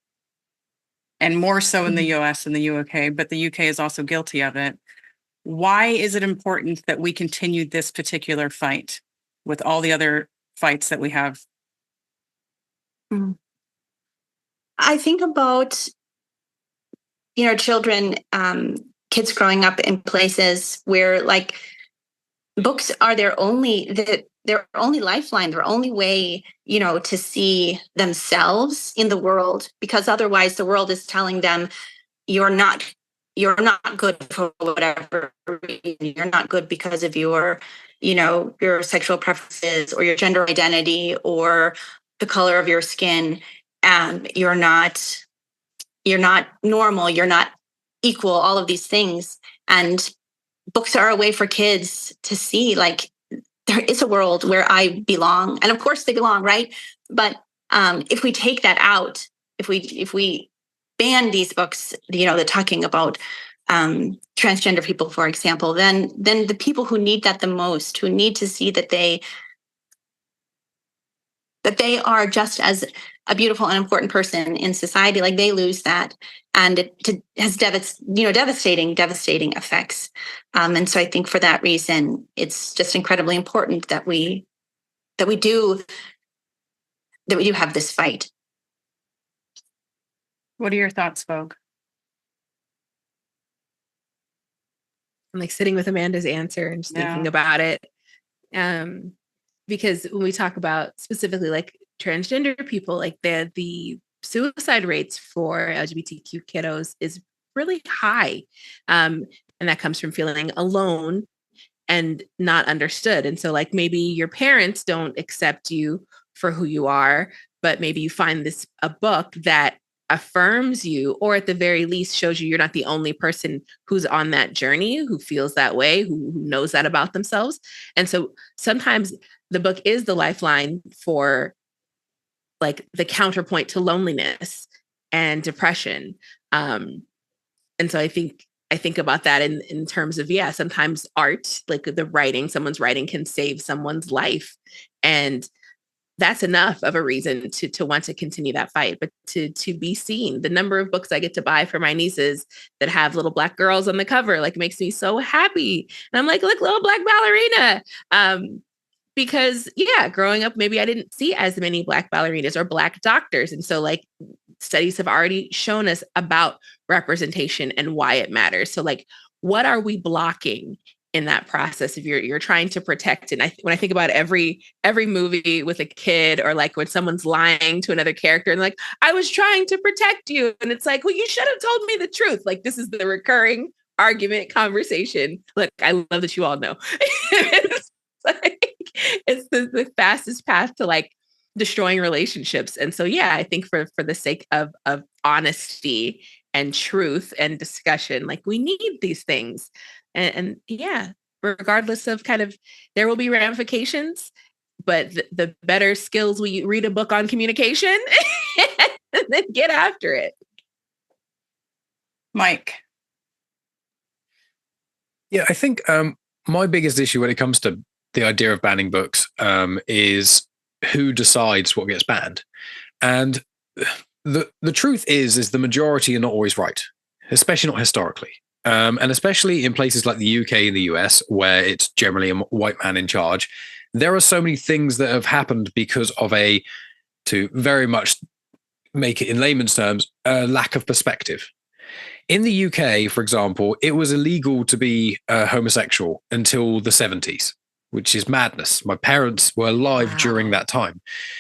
and more so in the US and the UK, but the UK is also guilty of it. Why is it important that we continue this particular fight with all the other fights that we have? I think about, children, kids growing up in places where, like, books are their only lifeline, their only way, to see themselves in the world, because otherwise the world is telling them you're not good for whatever reason. You're not good because of your sexual preferences or your gender identity or the color of your skin. You're not normal. You're not equal. All of these things. And books are a way for kids to see, like, there is a world where I belong, and of course they belong, right? But if we take that out, if we ban these books, the talking about transgender people, for example, then the people who need that the most, who need to see that they are just as a beautiful and important person in society, like, they lose that, and it has devastating effects. And so I think for that reason, it's just incredibly important that we do have this fight. What are your thoughts, Vogue? I'm like sitting with Amanda's answer and just thinking about it. Because when we talk about specifically like transgender people, like the suicide rates for LGBTQ kiddos is really high. And that comes from feeling alone and not understood. And so like maybe your parents don't accept you for who you are, but maybe you find a book that affirms you, or at the very least shows you you're not the only person who's on that journey, who feels that way, who knows that about themselves. And so sometimes the book is the lifeline for like the counterpoint to loneliness and depression. And so I think about that in terms of, sometimes art, like someone's writing can save someone's life. And that's enough of a reason to want to continue that fight, but to be seen. The number of books I get to buy for my nieces that have little Black girls on the cover, like, makes me so happy. And I'm like, look, little Black ballerina. Because growing up, maybe I didn't see as many Black ballerinas or Black doctors. And so like studies have already shown us about representation and why it matters. So like, what are we blocking in that process if you're trying to protect? And when I think about every movie with a kid, or like when someone's lying to another character and like, I was trying to protect you. And it's like, well, you should have told me the truth. Like, this is the recurring argument conversation. Look, I love that you all know. It's the fastest path to like destroying relationships. And so, I think for the sake of honesty and truth and discussion, like, we need these things. And regardless of kind of, there will be ramifications, but the better skills we read a book on communication and then get after it. Mike. Yeah, I think my biggest issue when it comes to the idea of banning books is who decides what gets banned. And the truth is the majority are not always right, especially not historically. And especially in places like the UK and the US, where it's generally a white man in charge, there are so many things that have happened because of to very much make it in layman's terms, a lack of perspective. In the UK, for example, it was illegal to be homosexual until the 70s, which is madness. My parents were alive during that time.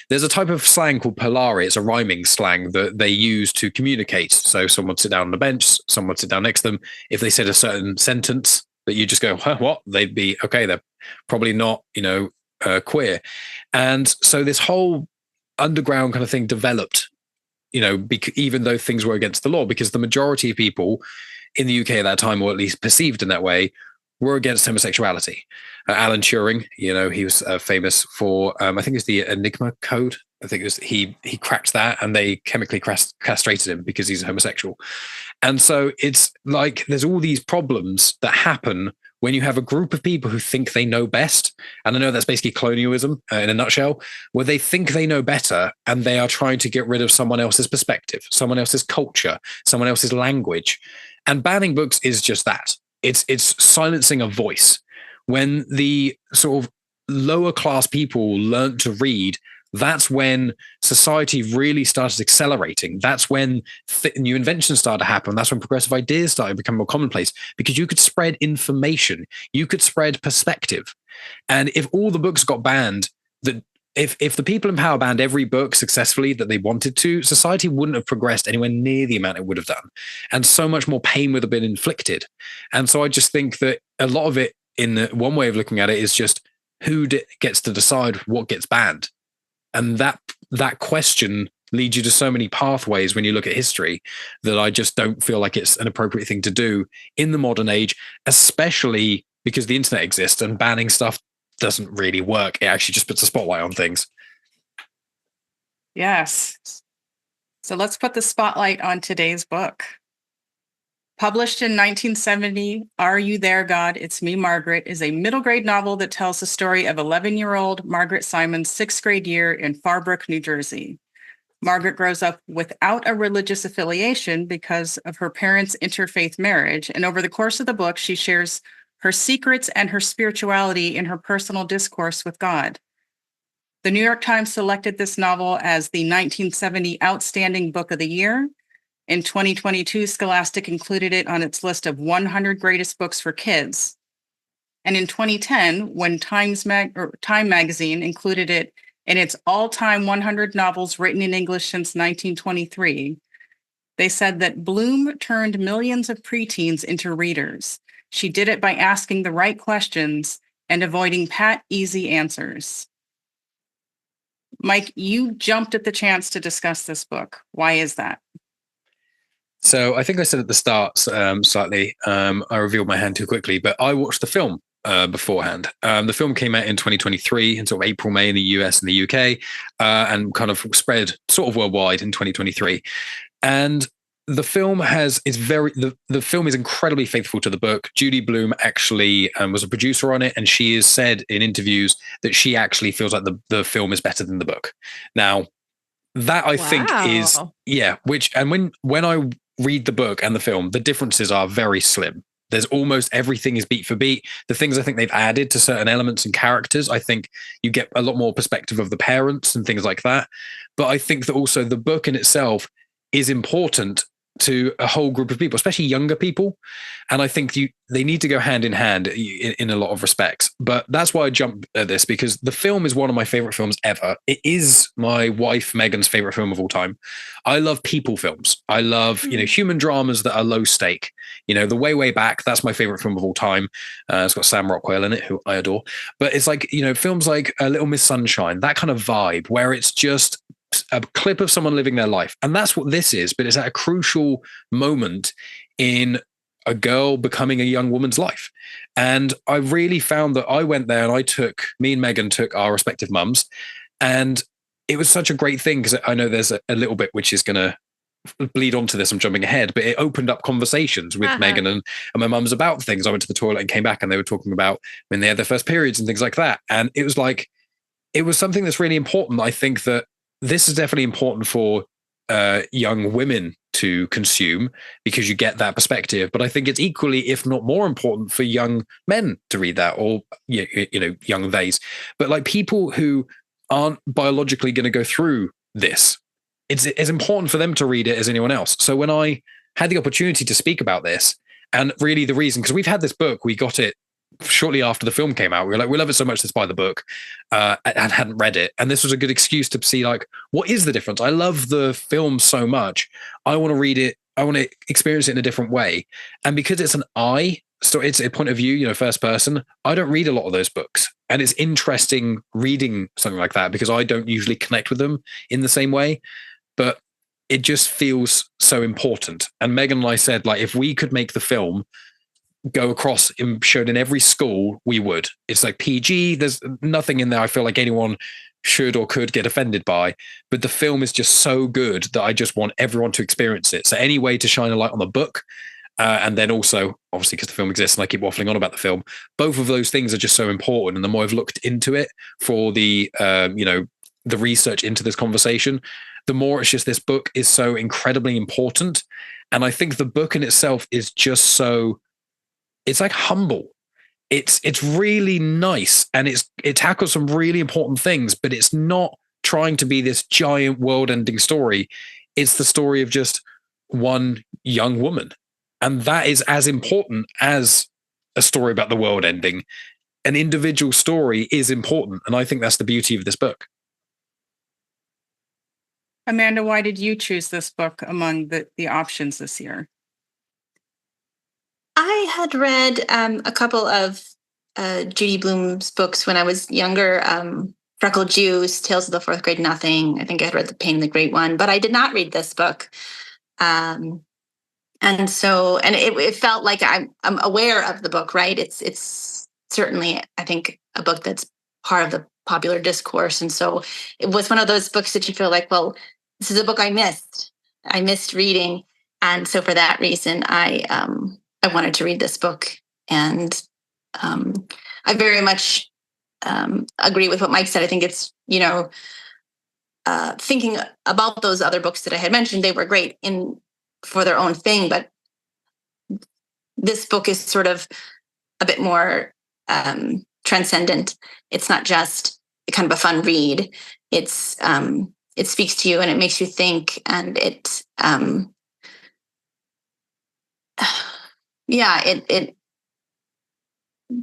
There's a type of slang called polari. It's a rhyming slang that they use to communicate. So someone would sit down on the bench, someone would sit down next to them. If they said a certain sentence that you just go, huh, what? They'd be, okay, they're probably not, queer. And so this whole underground kind of thing developed, even though things were against the law, because the majority of people in the UK at that time, or at least perceived in that way, were against homosexuality. Alan Turing, he was famous for, I think it was the Enigma code. I think it was he cracked that, and they chemically castrated him because he's homosexual. And so it's like there's all these problems that happen when you have a group of people who think they know best. And I know that's basically colonialism in a nutshell, where they think they know better and they are trying to get rid of someone else's perspective, someone else's culture, someone else's language. And banning books is just that. It's silencing a voice. When the sort of lower class people learned to read, that's when society really started accelerating. That's when new inventions started to happen. That's when progressive ideas started to become more commonplace, because you could spread information, you could spread perspective. And if all the books got banned, if the people in power banned every book successfully that they wanted to, society wouldn't have progressed anywhere near the amount it would have done. And so much more pain would have been inflicted. And so I just think that a lot of it, one way of looking at it, is just who gets to decide what gets banned. And that question lead you to so many pathways when you look at history that I just don't feel like it's an appropriate thing to do in the modern age, especially because the internet exists and banning stuff doesn't really work. It actually just puts a spotlight on things. Yes. So let's put the spotlight on today's book. Published in 1970, Are You There, God? It's Me, Margaret is a middle grade novel that tells the story of 11-year-old Margaret Simon's sixth grade year in Farbrook, New Jersey. Margaret grows up without a religious affiliation because of her parents' interfaith marriage, and over the course of the book, she shares her secrets and her spirituality in her personal discourse with God. The New York Times selected this novel as the 1970 Outstanding Book of the Year. In 2022, Scholastic included it on its list of 100 greatest books for kids. And in 2010, when Time magazine included it in its all-time 100 novels written in English since 1923, they said that Blume turned millions of preteens into readers. She did it by asking the right questions and avoiding pat, easy answers. Mike, you jumped at the chance to discuss this book. Why is that? So I think I said at the start slightly, I revealed my hand too quickly, but I watched the film beforehand. The film came out in 2023 in sort of April, May in the US and the UK, and kind of spread sort of worldwide in 2023. And the film the film is incredibly faithful to the book. Judy Blume actually was a producer on it, and she has said in interviews that she actually feels like the film is better than the book. Now, that I think is, when I read the book and the film, the differences are very slim. There's almost everything is beat for beat. The things I think they've added to certain elements and characters, I think you get a lot more perspective of the parents and things like that. But I think that also the book in itself is important to a whole group of people, especially younger people. And I think they need to go hand in hand in a lot of respects. But that's why I jumped at this, because the film is one of my favorite films ever. It is my wife, Megan's favorite film of all time. I love people films. I love, human dramas that are low stake. The Way Back, that's my favorite film of all time. It's got Sam Rockwell in it, who I adore. But it's like, films like Little Miss Sunshine, that kind of vibe where it's just a clip of someone living their life. And that's what this is, but it's at a crucial moment in a girl becoming a young woman's life. And I really found that I went there and me and Megan took our respective mums, and it was such a great thing, because I know there's a little bit which is going to bleed onto this. I'm jumping ahead, but it opened up conversations with Megan and my mums about things. I went to the toilet and came back, and they were talking about when they had their first periods and things like that. And it was something that's really important. I think that this is definitely important for young women to consume, because you get that perspective. But I think it's equally, if not more important, for young men to read that, or young theys. But like people who aren't biologically going to go through this, it's as important for them to read it as anyone else. So when I had the opportunity to speak about this, and really the reason, because we've had this book, we got it shortly after the film came out. We were like, we love it so much, let's buy the book, and hadn't read it. And this was a good excuse to see, like, what is the difference? I love the film so much. I want to read it. I want to experience it in a different way. And because it's it's a point of view, first person, I don't read a lot of those books. And it's interesting reading something like that, because I don't usually connect with them in the same way. But it just feels so important. And Megan and I said, like, if we could make the film go across and showed in every school, we would. It's like PG. There's nothing in there I feel like anyone should or could get offended by. But the film is just so good that I just want everyone to experience it. So any way to shine a light on the book, and then also, obviously, because the film exists and I keep waffling on about the film, both of those things are just so important. And the more I've looked into it for the research into this conversation, the more it's just, this book is so incredibly important. And I think the book in itself is just so, it's like humble. It's really nice, and it tackles some really important things, but it's not trying to be this giant world-ending story. It's the story of just one young woman. And that is as important as a story about the world ending. An individual story is important. And I think that's the beauty of this book. Amanda, why did you choose this book among the options this year? I had read a couple of Judy Blume's books when I was younger. Freckled Juice, Tales of the Fourth Grade Nothing. I think I had read The Pain and the Great One, but I did not read this book. And so, and it felt like I'm aware of the book, right? It's certainly, I think, a book that's part of the popular discourse. And so it was one of those books that you feel like, well, this is a book I missed. I missed reading. And so for that reason, I wanted to read this book. And I very much agree with what Mike said. I think it's, thinking about those other books that I had mentioned, they were great for their own thing, but this book is sort of a bit more transcendent. It's not just kind of a fun read. It speaks to you and it makes you think, and it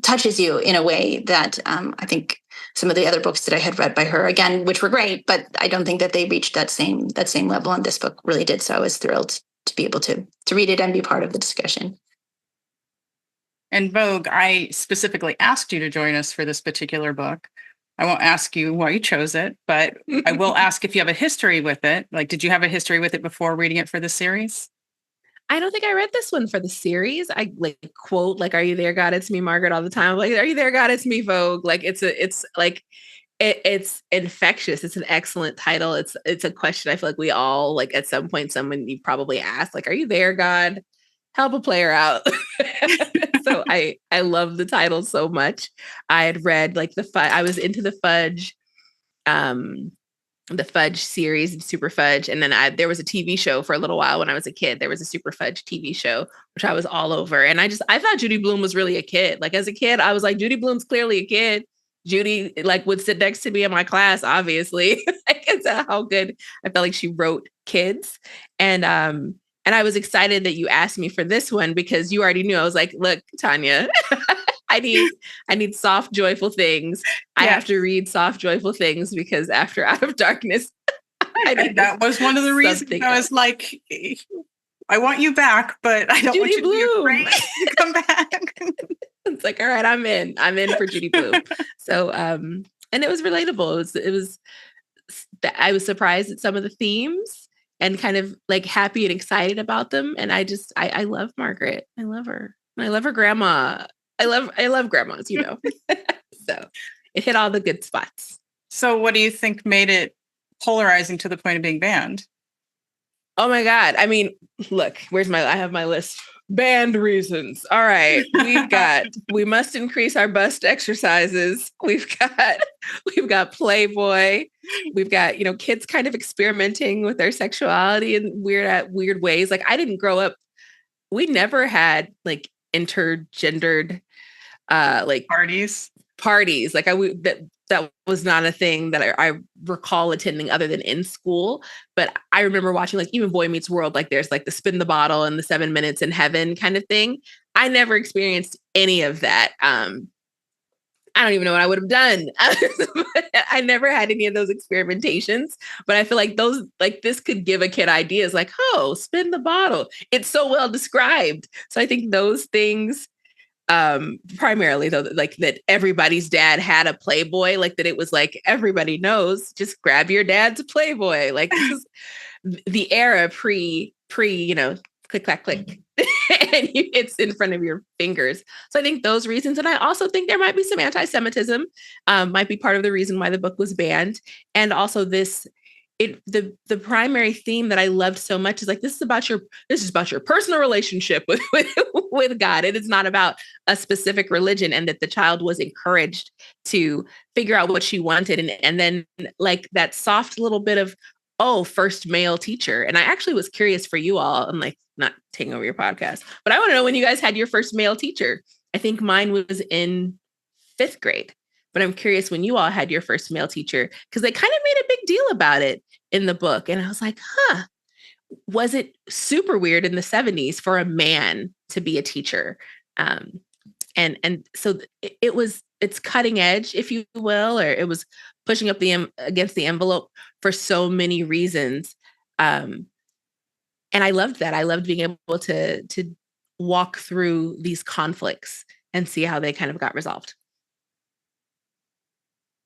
touches you in a way that I think some of the other books that I had read by her, again, which were great, but I don't think that they reached that same level, and this book really did. So I was thrilled to be able to read it and be part of the discussion. And Vogue, I specifically asked you to join us for this particular book. I won't ask you why you chose it, but I will ask if you have a history with it. Like, did you have a history with it before reading it for the series? I don't think I read this one for the series. I quote, "Are you there, God? It's me, Margaret," all the time. Like, "Are you there, God? It's me, Vogue." It's infectious. It's an excellent title. It's a question I feel like we all, at some point, someone you probably asked, "Are you there, God? Help a player out." So I love the title so much. I had read I was into the Fudge series, Super Fudge. And then there was a TV show for a little while when I was a kid. There was a Super Fudge TV show, which I was all over. And I thought Judy Blume was really a kid. As a kid, I was like, Judy Blume's clearly a kid. Judy would sit next to me in my class, obviously. It's how good I felt like she wrote kids. And I was excited that you asked me for this one because you already knew. I was like, look, Tonya, I need soft, joyful things. Yeah. I have to read soft, joyful things because after Out of Darkness, that was one of the reasons I was like, I want you back, but I don't want you to be afraid to come back. It's like, all right, I'm in for Judy Blume. So, and it was relatable. It was, I was surprised at some of the themes and kind of happy and excited about them. And I love Margaret. I love her. I love her grandma. I love grandmas, So it hit all the good spots. So what do you think made it polarizing to the point of being banned? Oh my God. I mean, look, I have my list. Banned reasons. All right. We must increase our bust exercises. We've got Playboy. We've got, kids kind of experimenting with their sexuality in weird ways. I didn't grow up. We never had intergendered parties. That was not a thing that I recall attending other than in school. But I remember watching even Boy Meets World, there's the spin the bottle and the 7 minutes in heaven kind of thing. I never experienced any of that. I don't even know what I would have done. I never had any of those experimentations, but I feel like this could give a kid ideas oh, spin the bottle. It's so well described. So I think those things, primarily though, that everybody's dad had a Playboy, that it was everybody knows, just grab your dad's Playboy. This is the era pre, click, clack, click. And it's in front of your fingers. So I think those reasons. And I also think there might be some anti-Semitism, might be part of the reason why the book was banned. And also the primary theme that I loved so much is this is about your personal relationship with God. It is not about a specific religion, and that the child was encouraged to figure out what she wanted. And then that soft little bit of, first male teacher. And I actually was curious for you all. I'm not taking over your podcast, but I want to know when you guys had your first male teacher. I think mine was in 5th grade, but I'm curious when you all had your first male teacher, because they kind of made a big deal about it in the book. And I was like, was it super weird in the 70s for a man to be a teacher? And so it's cutting edge, if you will, or it was pushing up against the envelope for so many reasons. And I loved that. I loved being able to walk through these conflicts and see how they kind of got resolved.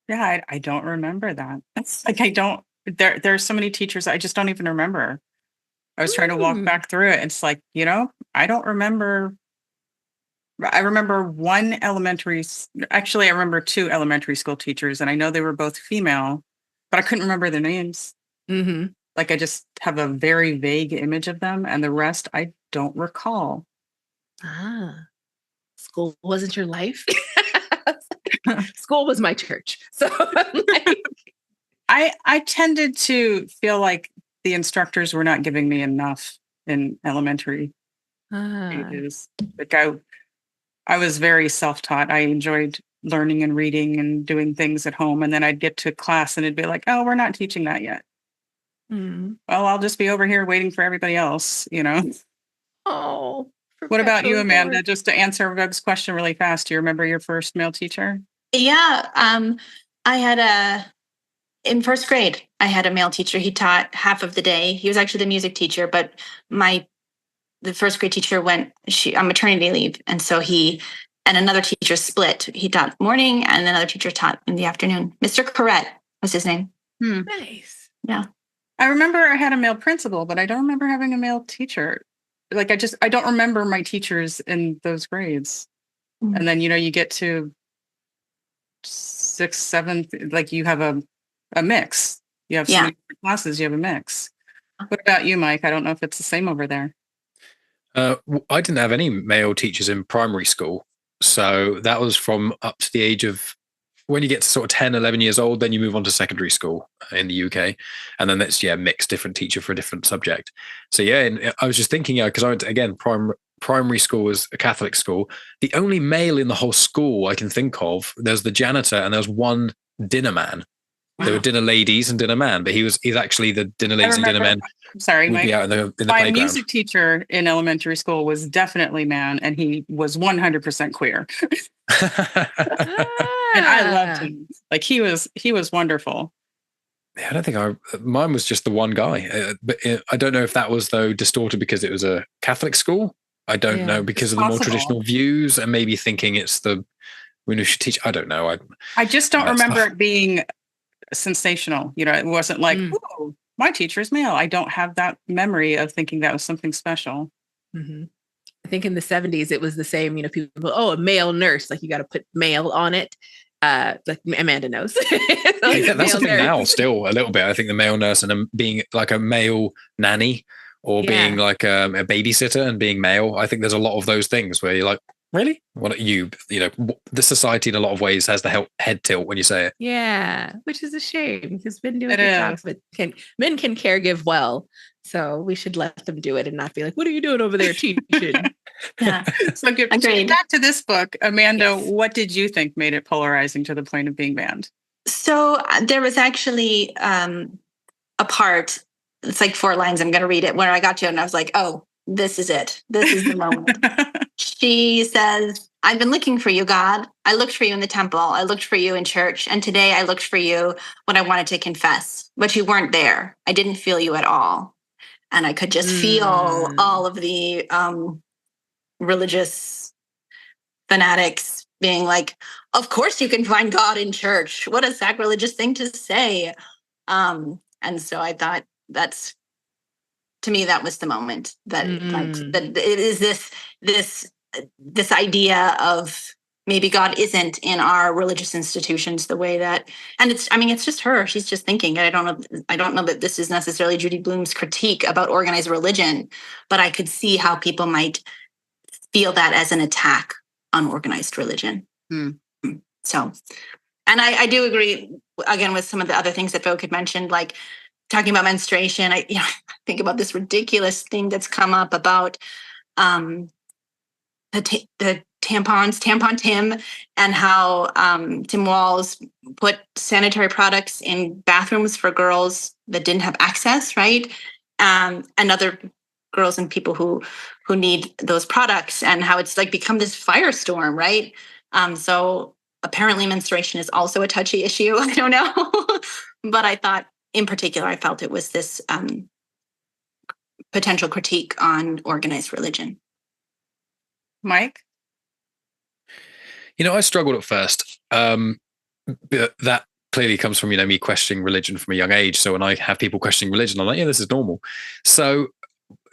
Yeah, I don't remember that. It's like I don't. There's so many teachers I just don't even remember. I was trying to walk back through it. It's like, I don't remember. I remember actually, I remember two elementary school teachers, and I know they were both female, but I couldn't remember their names. Mm-hmm. Like I just have a very vague image of them, and the rest I don't recall. School wasn't your life. School was my church. So I tended to feel like the instructors were not giving me enough in elementary ages. Like I was very self-taught. I enjoyed learning and reading and doing things at home. And then I'd get to class and it'd be like, oh, we're not teaching that yet. Well, I'll just be over here waiting for everybody else, Oh. What about you, Amanda? Just to answer Vogue's question really fast, do you remember your first male teacher? Yeah. I had in first grade, I had a male teacher. He taught half of the day. He was actually the music teacher, but the first grade teacher went on maternity leave. And so he and another teacher split. He taught morning and another teacher taught in the afternoon. Mr. Corrette was his name. Nice. Yeah. I remember I had a male principal, but I don't remember having a male teacher. Like I don't remember my teachers in those grades. And then, you get to 6th, 7th, like you have a mix. You have so many different classes, you have a mix. What about you, Mike? I don't know if it's the same over there. I didn't have any male teachers in primary school. So that was from up to the age of, when you get to sort of 10, 11 years old, then you move on to secondary school in the UK. And then that's, mixed different teacher for a different subject. So and I was just thinking, because I went to, again, primary school was a Catholic school. The only male in the whole school I can think of, there's the janitor and there was one dinner man. Wow. There were dinner ladies and dinner man, but he's actually the dinner ladies and dinner men. Sorry, Mike. Be out in the my playground. Music teacher in elementary school was definitely man, and he was 100% queer. And I loved him. Like he was wonderful. Yeah, I don't think mine was just the one guy. But I don't know if that was though distorted because it was a Catholic school. I don't know, because of the more traditional views and maybe thinking it's we should teach. I don't know. I just don't remember it being sensational. It wasn't like, oh, my teacher's male. I don't have that memory of thinking that was something special. Mm-hmm. I think in the 70s, it was the same, people, a male nurse, like you got to put male on it. Like Amanda knows. That's the thing now, still a little bit. I think the male nurse and being like a male nanny or being like a babysitter and being male. I think there's a lot of those things where you're like, really? What the society in a lot of ways has the head tilt when you say it. Yeah, which is a shame because men do a good job, but men can caregive well. So we should let them do it and not be like, what are you doing over there teaching? Yeah. So good. Back to this book, Amanda, what did you think made it polarizing to the point of being banned? So there was actually a part, it's like 4 lines, I'm going to read it, where I got to it and I was like, oh, this is it. This is the moment. She says, I've been looking for you, God. I looked for you in the temple. I looked for you in church. And today I looked for you when I wanted to confess, but you weren't there. I didn't feel you at all. And I could just feel all of the religious fanatics being like, of course you can find God in church. What a sacrilegious thing to say. And so I thought to me, that was the moment that it is this idea of maybe God isn't in our religious institutions the way that, and it's just her. She's just thinking. I don't know that this is necessarily Judy Blume's critique about organized religion, but I could see how people might feel that as an attack on organized religion. So, and I do agree again with some of the other things that Vogue had mentioned, like talking about menstruation. I think about this ridiculous thing that's come up about the Tampon Tim, and how Tim Walz put sanitary products in bathrooms for girls that didn't have access, right? And other girls and people who need those products, and how it's like become this firestorm, right? So apparently menstruation is also a touchy issue. I don't know. But I thought in particular, I felt it was this potential critique on organized religion. Mike? I struggled at first. That clearly comes from, me questioning religion from a young age. So when I have people questioning religion, I'm like, yeah, this is normal. So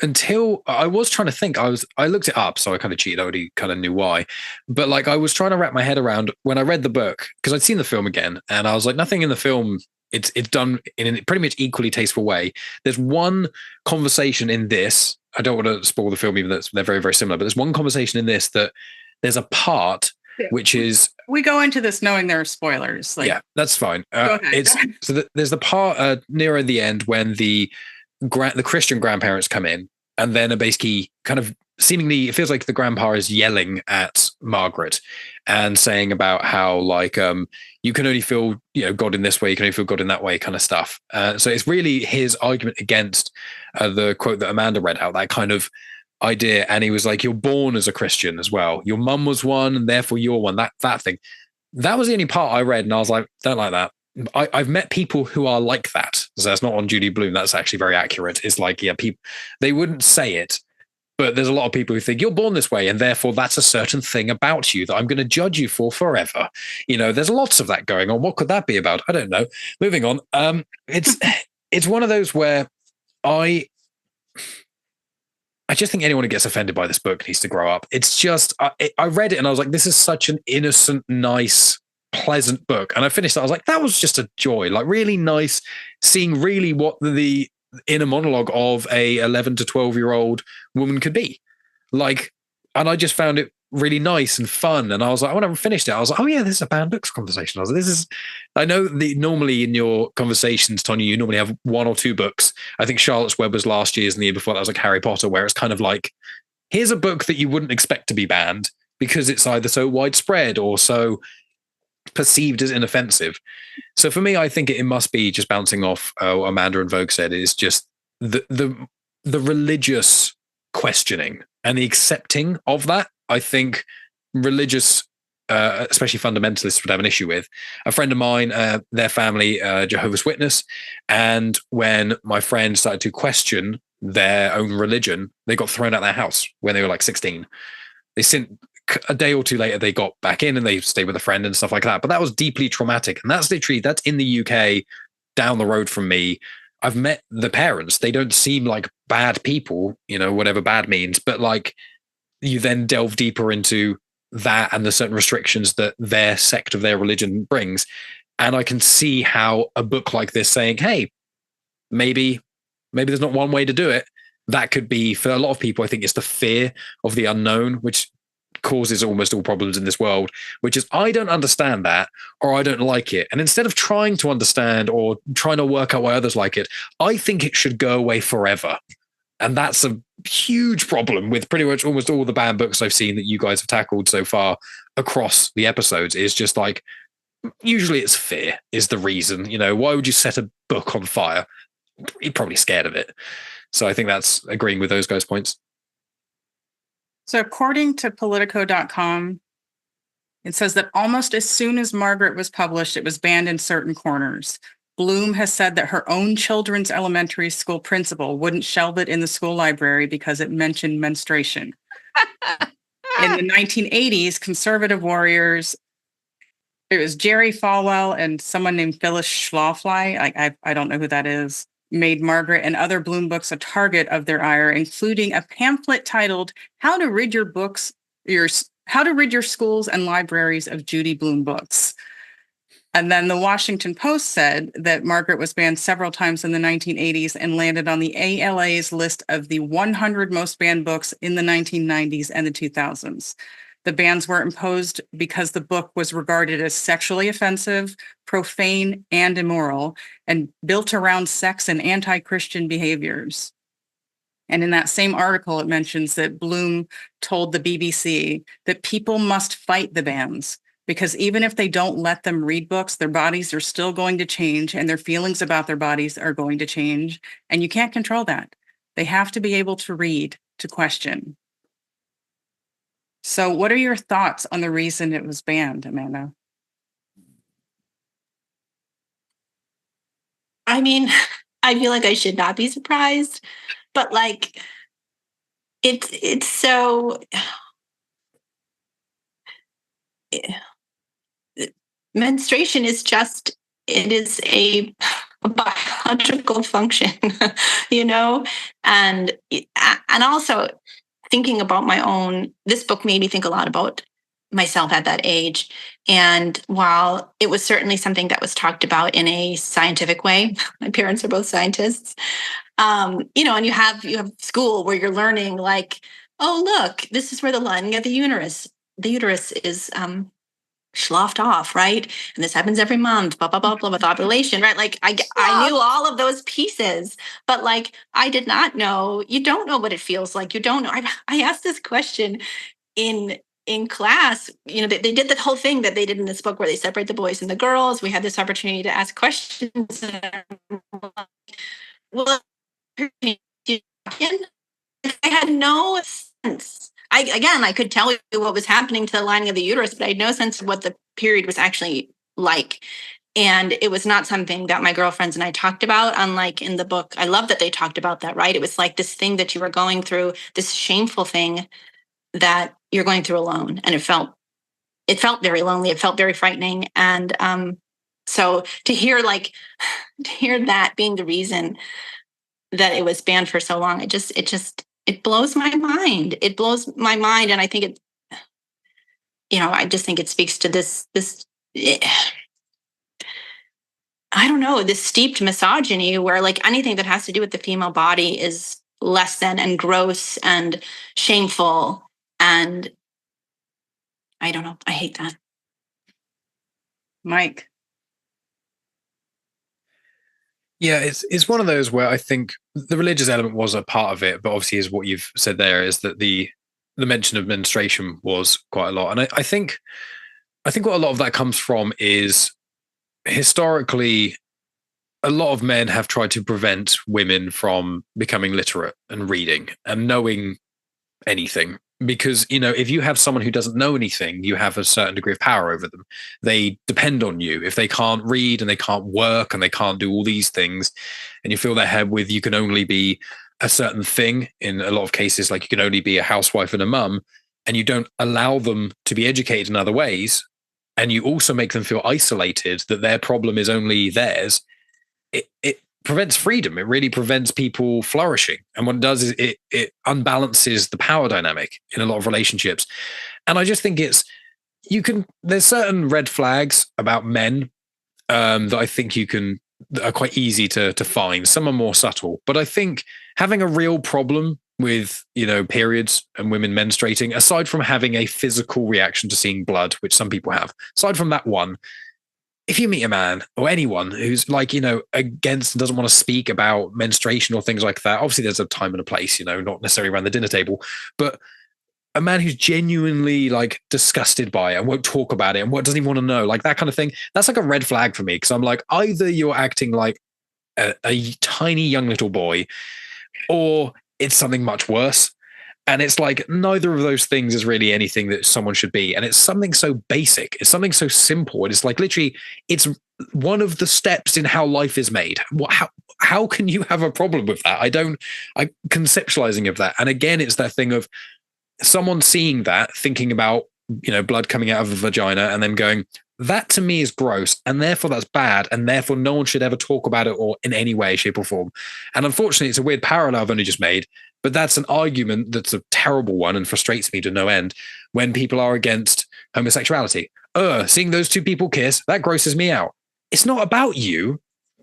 until I was trying to think, I looked it up, so I kind of cheated. I already kind of knew why, but like I was trying to wrap my head around when I read the book, because I'd seen the film again, and I was like, nothing in the film. It's done in a pretty much equally tasteful way. There's one conversation in this. I don't want to spoil the film, even though they're very, very similar. But there's one conversation in this that there's a part which is, we go into this knowing there are spoilers. yeah, that's fine. Go ahead. There's the part nearer the end when the Christian grandparents come in, and then are basically kind of seemingly, it feels like the grandpa is yelling at Margaret and saying about how like you can only feel God in this way, you can only feel God in that way, kind of stuff. So it's really his argument against the quote that Amanda read out, that kind of idea. And he was like, you're born as a Christian as well, your mum was one and therefore you're one, that thing. That was the only part I read, and I was like, don't like that. I've met people who are like that. So that's not on Judy Blume. That's actually very accurate. It's like, yeah, people, they wouldn't say it, but there's a lot of people who think you're born this way, and therefore that's a certain thing about you that I'm going to judge you for forever. There's lots of that going on. What could that be about? I don't know. Moving on. It's one of those where I just think anyone who gets offended by this book needs to grow up. It's just, I read it and I was like, this is such an innocent, nice, pleasant book. And I finished it. I was like, that was just a joy, like really nice, seeing really what the inner monologue of a 11 to 12-year-old woman could be like. And I just found it really nice and fun. And I was like, when I finished it, I was like, oh yeah, this is a banned books conversation. I was like, I know normally in your conversations, Tonya, you normally have one or two books. I think Charlotte's Web was last year's, and the year before that was like Harry Potter, where it's kind of like, here's a book that you wouldn't expect to be banned because it's either so widespread or so perceived as inoffensive. So for me, I think it must be just bouncing off what Amanda and Vogue said, is just the religious questioning and the accepting of that. I think religious, especially fundamentalists, would have an issue with. A friend of mine, their family, Jehovah's Witness, and when my friend started to question their own religion, they got thrown out of their house when they were like 16. They sent a day or two later, they got back in and they stayed with a friend and stuff like that. But that was deeply traumatic. And that's in the UK down the road from me. I've met the parents. They don't seem like bad people, whatever bad means. But like, you then delve deeper into that and the certain restrictions that their sect of their religion brings. And I can see how a book like this saying, hey, maybe there's not one way to do it. That could be, for a lot of people, I think it's the fear of the unknown, which causes almost all problems in this world, which is, I don't understand that, or I don't like it. And instead of trying to understand or trying to work out why others like it, I think it should go away forever. And that's a huge problem with pretty much almost all the banned books I've seen that you guys have tackled so far across the episodes. Is just like, usually it's fear is the reason. Why would you set a book on fire? You're probably scared of it. So I think that's agreeing with those guys' points. So according to Politico.com, it says that almost as soon as Margaret was published, it was banned in certain corners. Blume has said that her own children's elementary school principal wouldn't shelve it in the school library because it mentioned menstruation. In the 1980s, conservative warriors, it was Jerry Falwell and someone named Phyllis Schlafly, I don't know who that is, made Margaret and other Blume books a target of their ire, including a pamphlet titled How to Rid Your Schools and Libraries of Judy Blume Books. And then the Washington Post said that Margaret was banned several times in the 1980s and landed on the ALA's list of the 100 most banned books in the 1990s and the 2000s. The bans were imposed because the book was regarded as sexually offensive, profane, and immoral, and built around sex and anti-Christian behaviors. And in that same article, it mentions that Blume told the BBC that people must fight the bans because even if they don't let them read books, their bodies are still going to change and their feelings about their bodies are going to change. And you can't control that. They have to be able to read, to question. So what are your thoughts on the reason it was banned, Amanda? I mean, I feel like I should not be surprised, but like, it's so, menstruation is just it is a biological function, and also thinking about this book made me think a lot about myself at that age. And while it was certainly something that was talked about in a scientific way, my parents are both scientists, and you have school where you're learning like, oh, look, this is where the lining of the uterus is sloughed off, right? And this happens every month, blah, blah, blah, blah, with ovulation, right? Like I knew all of those pieces, but like, I did not know, you don't know what it feels like. You don't know. I asked this question in class. They did the whole thing that they did in this book where they separate the boys and the girls. We had this opportunity to ask questions. Well, I had no sense. I could tell you what was happening to the lining of the uterus, but I had no sense of what the period was actually like. And it was not something that my girlfriends and I talked about, unlike in the book. I love that they talked about that, right? It was like this thing that you were going through, this shameful thing that you're going through alone. And it felt very lonely. It felt very frightening. And so to hear that being the reason that it was banned for so long, it blows my mind. It blows my mind. And I think I just think it speaks to this, I don't know, this steeped misogyny where like anything that has to do with the female body is less than and gross and shameful. And I don't know. I hate that. Mike. Yeah, it's one of those where I think the religious element was a part of it, but obviously, is what you've said there is that the mention of menstruation was quite a lot, and I think what a lot of that comes from is historically, a lot of men have tried to prevent women from becoming literate and reading and knowing anything. Because, if you have someone who doesn't know anything, you have a certain degree of power over them. They depend on you. If they can't read and they can't work and they can't do all these things, and you fill their head with you can only be a certain thing, in a lot of cases, like you can only be a housewife and a mum, and you don't allow them to be educated in other ways, and you also make them feel isolated, that their problem is only theirs, it prevents freedom. It really prevents people flourishing. And what it does is it unbalances the power dynamic in a lot of relationships. And I just think there's certain red flags about men that I think that are quite easy to find. Some are more subtle, but I think having a real problem with, periods and women menstruating, aside from having a physical reaction to seeing blood, which some people have, aside from that one, if you meet a man or anyone who's like, against and doesn't want to speak about menstruation or things like that, obviously there's a time and a place, not necessarily around the dinner table, but a man who's genuinely like disgusted by it and won't talk about it and doesn't even want to know, like that kind of thing, that's like a red flag for me. Cause I'm like, either you're acting like a tiny young little boy, or it's something much worse. And it's like neither of those things is really anything that someone should be. And it's something so basic. It's something so simple. And it's like literally, it's one of the steps in how life is made. How can you have a problem with that? I conceptualizing of that. And again, it's that thing of someone seeing that, thinking about, blood coming out of a vagina and then going, that to me is gross. And therefore that's bad. And therefore no one should ever talk about it or in any way, shape or form. And unfortunately, it's a weird parallel I've only just made. But that's an argument that's a terrible one and frustrates me to no end when people are against homosexuality. Seeing those two people kiss, that grosses me out. It's not about you.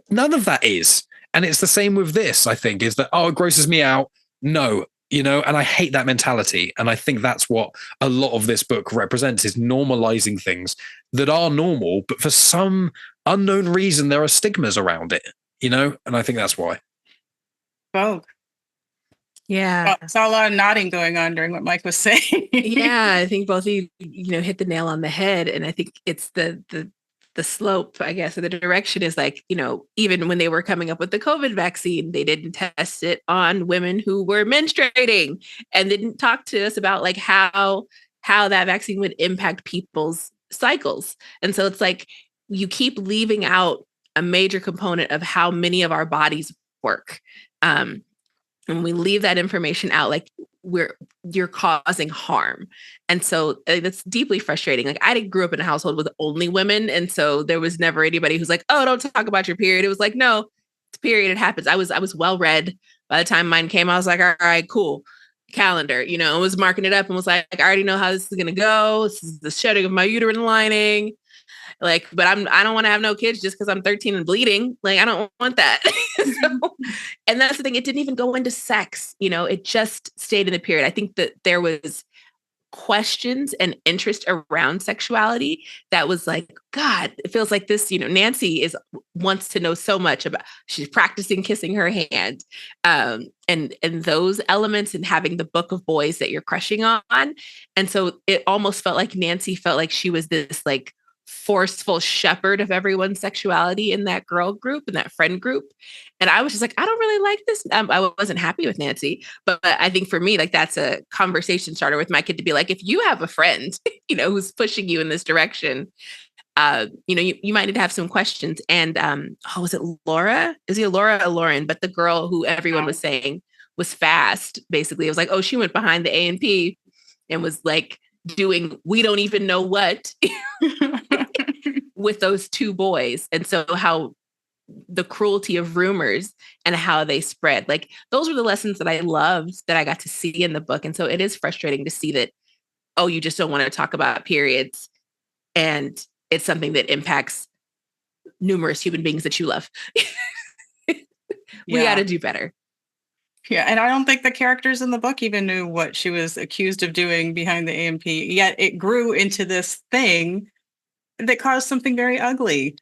None of that is. And it's the same with this, I think, is that, it grosses me out. No, and I hate that mentality. And I think that's what a lot of this book represents, is normalizing things that are normal, but for some unknown reason, there are stigmas around it, and I think that's why. Vogue. Yeah. I saw a lot of nodding going on during what Mike was saying. Yeah, I think both of you, hit the nail on the head. And I think it's the slope, I guess, or the direction is like, even when they were coming up with the COVID vaccine, they didn't test it on women who were menstruating and didn't talk to us about like how that vaccine would impact people's cycles. And so it's like you keep leaving out a major component of how many of our bodies work. And we leave that information out, like you're causing harm. And so that's deeply frustrating. Like I grew up in a household with only women. And so there was never anybody who's like, oh, don't talk about your period. It was like, no, it's period. It happens. I was well read. By the time mine came, I was like, all right, cool. Calendar, and was marking it up and was like, I already know how this is going to go. This is the shedding of my uterine lining. Like, but I don't want to have no kids just because I'm 13 and bleeding. Like, I don't want that. And that's the thing. It didn't even go into sex. It just stayed in the period. I think that there was questions and interest around sexuality that was like, God, it feels like this, Nancy wants to know so much about, she's practicing kissing her hand. And those elements and having the book of boys that you're crushing on. And so it almost felt like Nancy felt like she was this like forceful shepherd of everyone's sexuality in that girl group, in that friend group. And I was just like, I don't really like this. I wasn't happy with Nancy, but I think for me, like that's a conversation starter with my kid to be like, if you have a friend, who's pushing you in this direction, you might need to have some questions. And was it Laura? Is he a Laura or Lauren? But the girl who everyone was saying was fast, basically. It was like, oh, she went behind the A&P and was like doing, we don't even know what with those two boys. And so how the cruelty of rumors and how they spread, like those were the lessons that I loved that I got to see in the book. And so it is frustrating to see that, oh, you just don't want to talk about periods. And it's something that impacts numerous human beings that you love. We got to do better. Yeah, and I don't think the characters in the book even knew what she was accused of doing behind the A&P, yet it grew into this thing that caused something very ugly.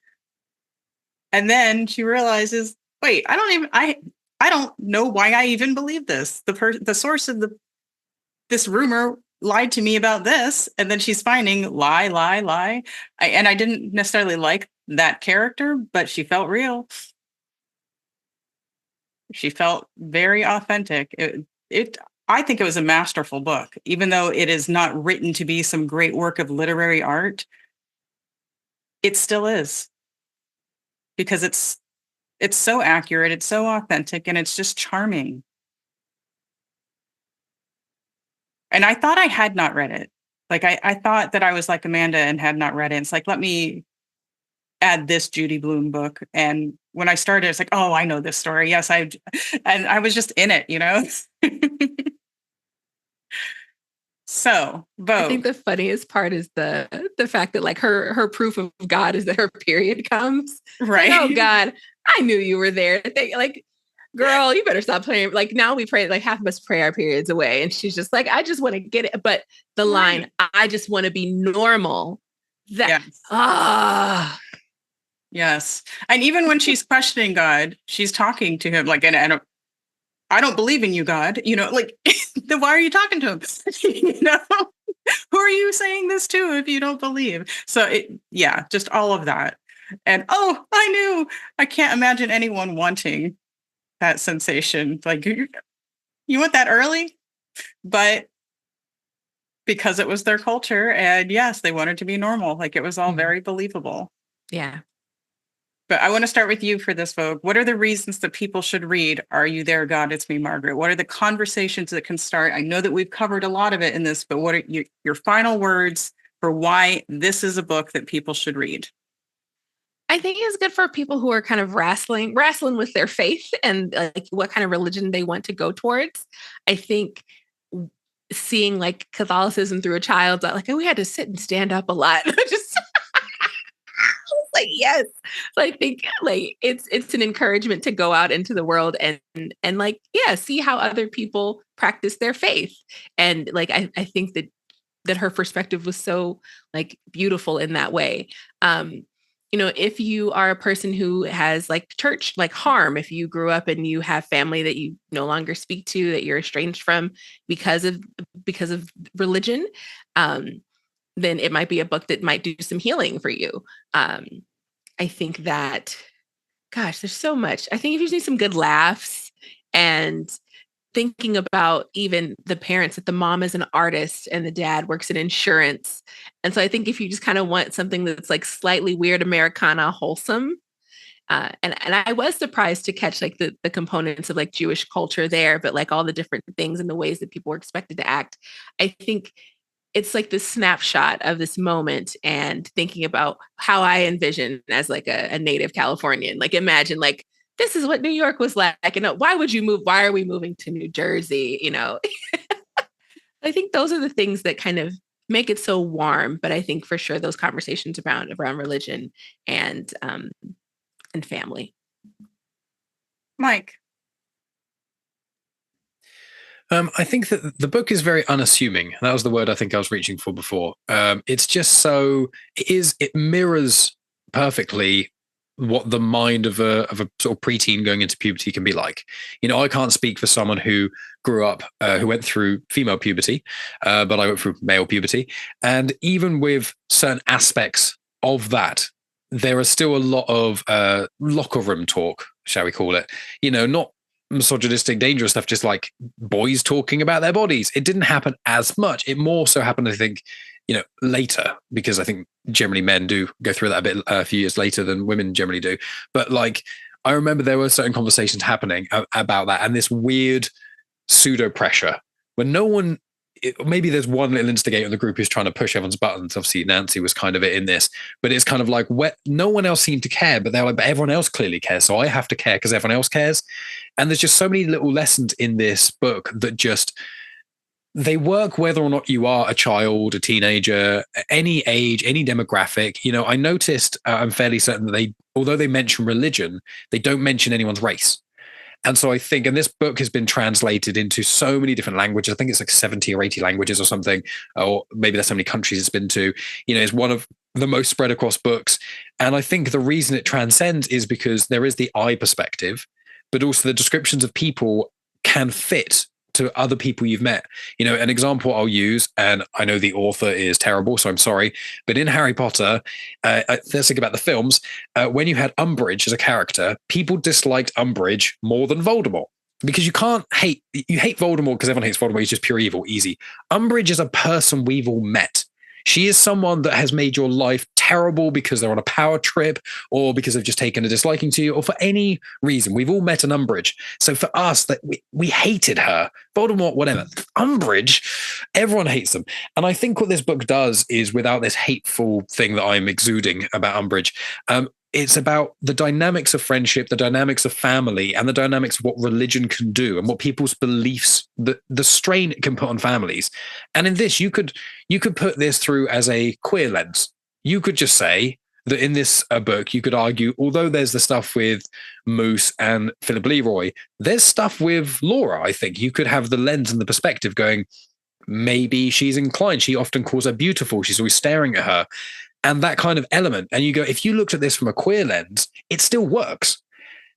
And then she realizes, wait, I don't know why I even believe this. The source of this rumor lied to me about this, and then she's finding lie. And I didn't necessarily like that character, but she felt real. She felt very authentic. I think it was a masterful book, even though it is not written to be some great work of literary art. It still is, because it's so accurate, it's so authentic, and it's just charming. And I thought I had not read it. Like I thought that I was like Amanda and had not read it. It's like, let me add this Judy Blume book. And when I started, it's like, oh, I know this story. Yes, and I was just in it, So, Vogue. I think the funniest part is the fact that like her proof of God is that her period comes. Right. Like, oh God, I knew you were there. Like, girl, you better stop playing. Like now we pray, like half of us pray our periods away. And she's just like, I just want to get it. But the line, I just want to be normal. Yes. And even when she's questioning God, she's talking to him like, and I don't believe in you, God, like, then why are you talking to him? Who are you saying this to if you don't believe? So just all of that. And, oh, I knew, I can't imagine anyone wanting that sensation. Like, you want that early? But because it was their culture, and yes, they wanted to be normal. Like, it was all very believable. Yeah. But I want to start with you for this, Vogue. What are the reasons that people should read Are You There, God? It's Me, Margaret? What are the conversations that can start? I know that we've covered a lot of it in this, but what are your final words for why this is a book that people should read? I think it's good for people who are kind of wrestling with their faith and like what kind of religion they want to go towards. I think seeing like Catholicism through a child, like we had to sit and stand up a lot. Just like, yes. So I think like it's an encouragement to go out into the world and like, yeah, see how other people practice their faith. And like, I think that her perspective was so like beautiful in that way. If you are a person who has like church, like harm, if you grew up and you have family that you no longer speak to, that you're estranged from because of religion, then it might be a book that might do some healing for you. I think that, gosh, there's so much. I think if you just need some good laughs and thinking about even the parents, that the mom is an artist and the dad works in insurance. And so I think if you just kind of want something that's like slightly weird Americana wholesome, And I was surprised to catch like the components of like Jewish culture there, but like all the different things and the ways that people were expected to act. I think it's like this snapshot of this moment and thinking about how I envision as like a native Californian. Like imagine like this is what New York was like. And why would you move? Why are we moving to New Jersey? You know, I think those are the things that kind of make it so warm. But I think for sure those conversations around religion and family. Mike. I think that the book is very unassuming. That was the word I think I was reaching for before. It's just it mirrors perfectly what the mind of a sort of preteen going into puberty can be like. You know, I can't speak for someone who grew up, who went through female puberty, but I went through male puberty. And even with certain aspects of that, there is still a lot of locker room talk, shall we call it? You know, not misogynistic, dangerous stuff, just like boys talking about their bodies. It didn't happen as much. It more so happened, I think, you know, later, because I think generally men do go through that a bit a few years later than women generally do. But like, I remember there were certain conversations happening about that, and this weird pseudo pressure when no one, maybe there's one little instigator in the group who's trying to push everyone's buttons. Obviously, Nancy was kind of it in this, but it's kind of like no one else seemed to care, but they're like, but everyone else clearly cares, so I have to care because everyone else cares. And there's just so many little lessons in this book that just, they work whether or not you are a child, a teenager, any age, any demographic. You know, I noticed, I'm fairly certain that although they mention religion, they don't mention anyone's race. And so I think, and this book has been translated into so many different languages. I think it's like 70 or 80 languages or something, or maybe there's so many countries it's been to. You know, it's one of the most spread across books. And I think the reason it transcends is because there is the I perspective, but also the descriptions of people can fit to other people you've met. You know, an example I'll use, and I know the author is terrible, so I'm sorry, but in Harry Potter, let's think about the films, when you had Umbridge as a character, people disliked Umbridge more than Voldemort. Because you hate Voldemort because everyone hates Voldemort, he's just pure evil, easy. Umbridge is a person we've all met. She is someone that has made your life terrible because they're on a power trip or because they've just taken a disliking to you or for any reason. We've all met an Umbridge. So for us, that we hated her. Voldemort, whatever. Umbridge, everyone hates them. And I think what this book does is, without this hateful thing that I'm exuding about Umbridge, it's about the dynamics of friendship, the dynamics of family, and the dynamics of what religion can do and what people's beliefs, the strain it can put on families. And in this, you could put this through as a queer lens. You could just say that in this book, you could argue, although there's the stuff with Moose and Philip Leroy, there's stuff with Laura, I think. You could have the lens and the perspective going, maybe she's inclined. She often calls her beautiful. She's always staring at her. And that kind of element. And you go, if you looked at this from a queer lens, it still works.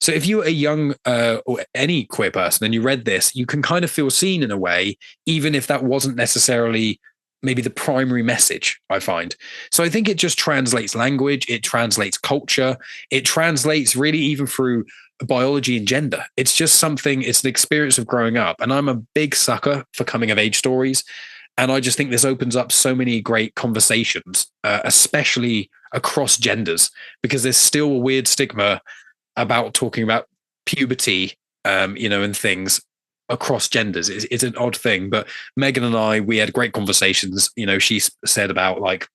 So if you're a young or any queer person and you read this, you can kind of feel seen in a way, even if that wasn't necessarily maybe the primary message, I find. So I think it just translates language, it translates culture, it translates really even through biology and gender. It's just something, it's an experience of growing up. And I'm a big sucker for coming of age stories. And I just think this opens up so many great conversations, especially across genders, because there's still a weird stigma about talking about puberty, and things across genders. It's an odd thing. But Megan and I, we had great conversations. You know, she said about like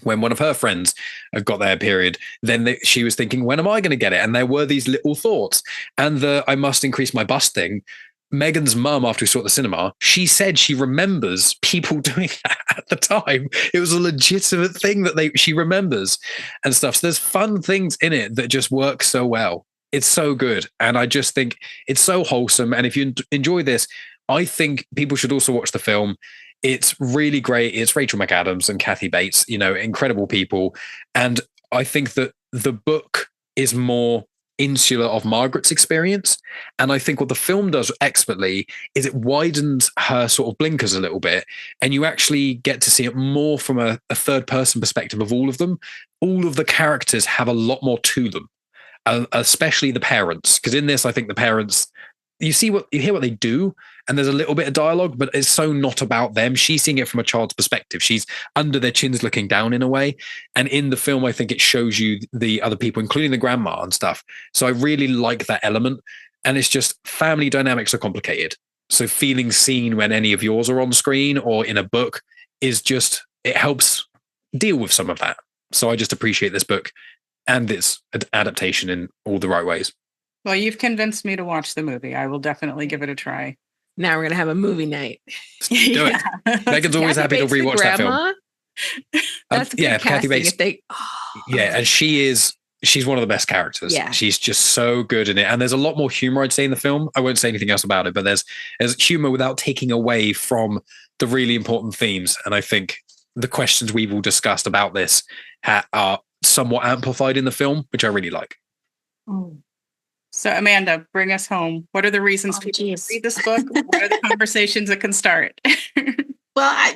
when one of her friends had got their period, then she was thinking, when am I going to get it? And there were these little thoughts. And I must increase my bust thing. Megan's mum, after we saw it at the cinema, she said she remembers people doing that at the time. It was a legitimate thing that she remembers and stuff. So there's fun things in it that just work so well. It's so good. And I just think it's so wholesome. And if you enjoy this, I think people should also watch the film. It's really great. It's Rachel McAdams and Kathy Bates, incredible people. And I think that the book is more insular of Margaret's experience. And I think what the film does expertly is it widens her sort of blinkers a little bit. And you actually get to see it more from a third person perspective of all of them. All of the characters have a lot more to them, especially the parents. Because in this, I think the parents, you hear what they do, and there's a little bit of dialogue, but it's so not about them. She's seeing it from a child's perspective. She's under their chins looking down in a way. And in the film, I think it shows you the other people, including the grandma and stuff. So I really like that element. And it's just family dynamics are complicated. So feeling seen when any of yours are on screen or in a book is just, it helps deal with some of that. So I just appreciate this book and its adaptation in all the right ways. Well, you've convinced me to watch the movie. I will definitely give it a try. Now we're going to have a movie night. Do it. Megan's always happy to rewatch that film. That's good Kathy casting. Bates. If they, Yeah, and she's one of the best characters. Yeah. She's just so good in it. And there's a lot more humor, I'd say, in the film. I won't say anything else about it, but there's humor without taking away from the really important themes. And I think the questions we've all discussed about this are somewhat amplified in the film, which I really like. So Amanda, bring us home. What are the reasons people should read this book? What are the conversations that can start? Well, I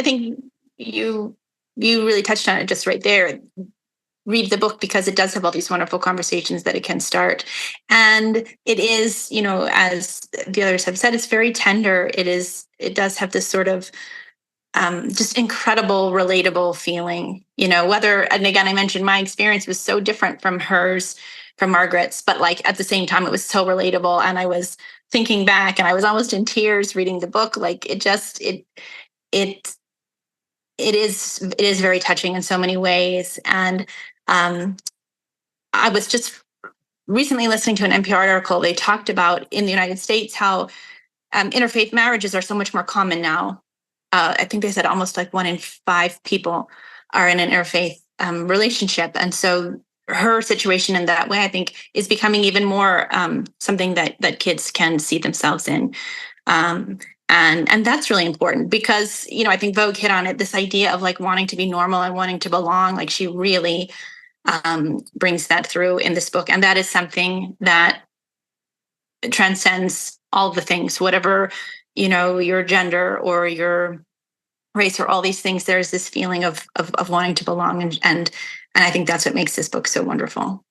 think you really touched on it just right there. Read the book because it does have all these wonderful conversations that it can start. And it is, as the others have said, it's very tender. It does have this sort of just incredible, relatable feeling, and again, I mentioned my experience was so different from hers, from Margaret's, but like at the same time, it was so relatable. And I was thinking back and I was almost in tears reading the book. Like it is very touching in so many ways. And I was just recently listening to an NPR article. They talked about in the United States how interfaith marriages are so much more common now. I think they said almost like 1 in 5 people are in an interfaith relationship. And so her situation in that way, I think, is becoming even more something that kids can see themselves in. And that's really important because, I think Vogue hit on it, this idea of like wanting to be normal and wanting to belong. Like she really brings that through in this book. And that is something that transcends all the things, whatever, your gender or your race or all these things. There's this feeling of wanting to belong. And I think that's what makes this book so wonderful.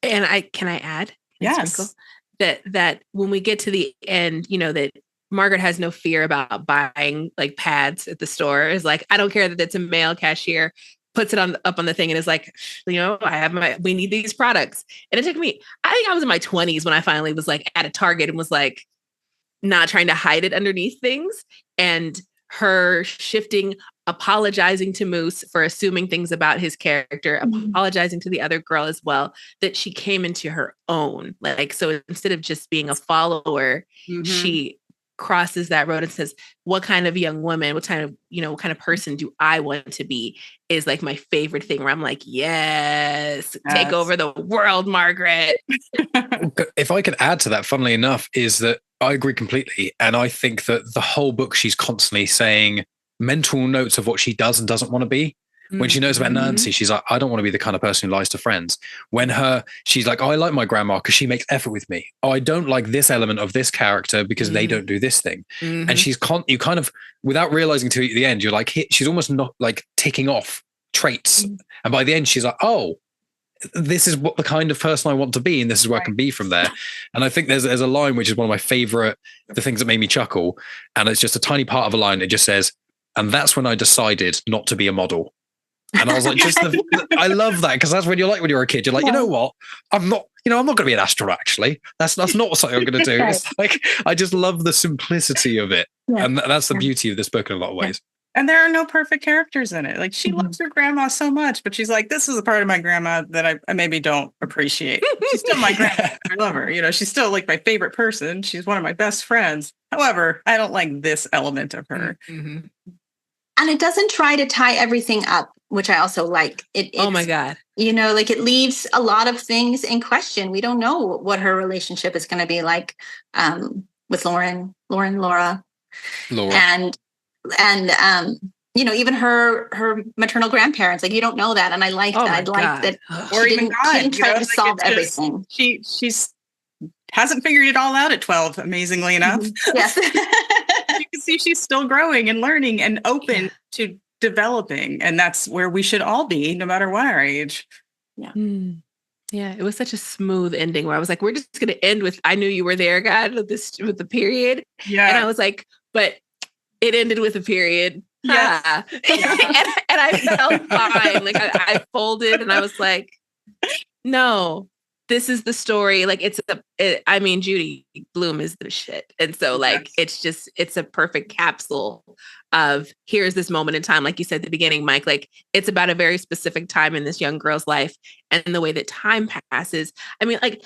And can I add? Yes. That when we get to the end, that Margaret has no fear about buying like pads at the store. Is like, I don't care that it's a male cashier, puts it up on the thing and is like, we need these products. And it took me, I think I was in my 20s when I finally was like at a Target and was like not trying to hide it underneath things. And her shifting, apologizing to Moose for assuming things about his character, apologizing to the other girl as well, that she came into her own. Like, so instead of just being a follower, she crosses that road and says, what kind of young woman, what kind of person do I want to be, is like my favorite thing, where I'm like, yes, take over the world, Margaret. If I could add to that, funnily enough, is that I agree completely. And I think that the whole book, she's constantly saying mental notes of what she does and doesn't want to be. When she knows about Nancy, she's like, I don't want to be the kind of person who lies to friends. She's like, oh, I like my grandma because she makes effort with me. Oh, I don't like this element of this character because they don't do this thing. And she's you kind of, without realizing to the end, you're like, she's almost not like ticking off traits. And by the end, she's like, oh, this is what the kind of person I want to be, and this is where I can be from there. And I think there's a line which is one of my favorite, the things that made me chuckle, and it's just a tiny part of a line. It just says, and that's when I decided not to be a model. And I was like, I love that, because that's when you're like, when you're a kid, you're like, you know what? I'm not going to be an astronaut, actually. That's not something I'm going to do. It's like, I just love the simplicity of it. Yeah. And that's the beauty of this book in a lot of ways. And there are no perfect characters in it. Like, she loves her grandma so much, but she's like, this is a part of my grandma that I maybe don't appreciate. She's still my grandma. I love her. She's still like my favorite person. She's one of my best friends. However, I don't like this element of her. And it doesn't try to tie everything up, which I also like. Oh my God. Like it leaves a lot of things in question. We don't know what her relationship is going to be like with Laura. And even her maternal grandparents, like, you don't know that. And I like that. I like that. Or even God. She didn't try to solve everything. She's hasn't figured it all out at 12, amazingly enough. Yes. You can see she's still growing and learning and open to developing. And that's where we should all be, no matter what our age. Yeah. Yeah, it was such a smooth ending where I was like, we're just going to end with "I knew you were there, God," with the period. Yeah. And I was like, but it ended with a period. Yes. Ha. and I felt fine. Like I folded and I was like, no, this is the story. Like Judy Blume is the shit. And so like, it's a perfect capsule of here's this moment in time. Like you said at the beginning, Mike, like it's about a very specific time in this young girl's life and the way that time passes. I mean, like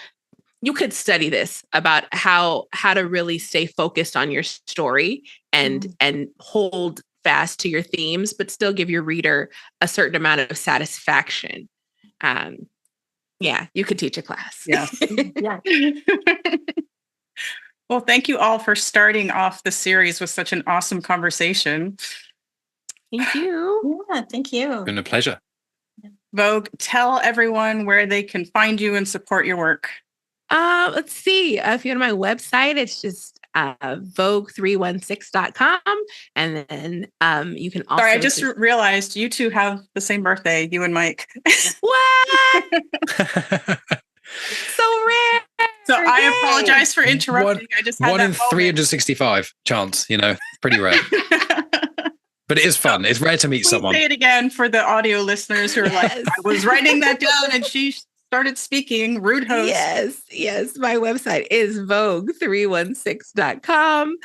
you could study this about how to really stay focused on your story and hold fast to your themes, but still give your reader a certain amount of satisfaction. Yeah, you could teach a class. Yeah. Yeah. Well, thank you all for starting off the series with such an awesome conversation. Thank you. Yeah, thank you. It's been a pleasure. Vogue, tell everyone where they can find you and support your work. Let's see. If you go to my website, it's just vogue316.com. And then you can also. Sorry, I just realized you two have the same birthday, you and Mike. What? So rare. So I apologize for interrupting. I just had 1 in 365 chance, pretty rare. But it is fun. It's rare to meet someone. Say it again for the audio listeners who are like, Yes. I was writing that down and she started speaking. Rude host. Yes. My website is vogue316.com.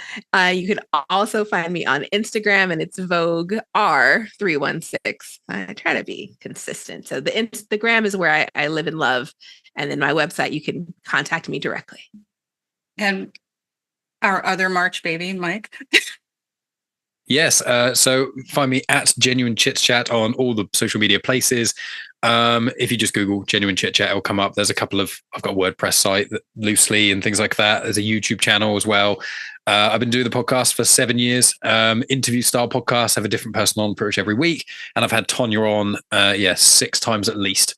You can also find me on Instagram and it's Vogue R316. I try to be consistent. So the Instagram is where I live and love. And then my website, you can contact me directly. And our other March baby, Mike. Yes. So find me at Genuine Chit-Chat on all the social media places. If you just Google Genuine Chit-Chat, it'll come up. I've got a WordPress site loosely and things like that. There's a YouTube channel as well. I've been doing the podcast for 7 years, interview style podcast, have a different person on pretty much every week. And I've had Tonya on, 6 times at least.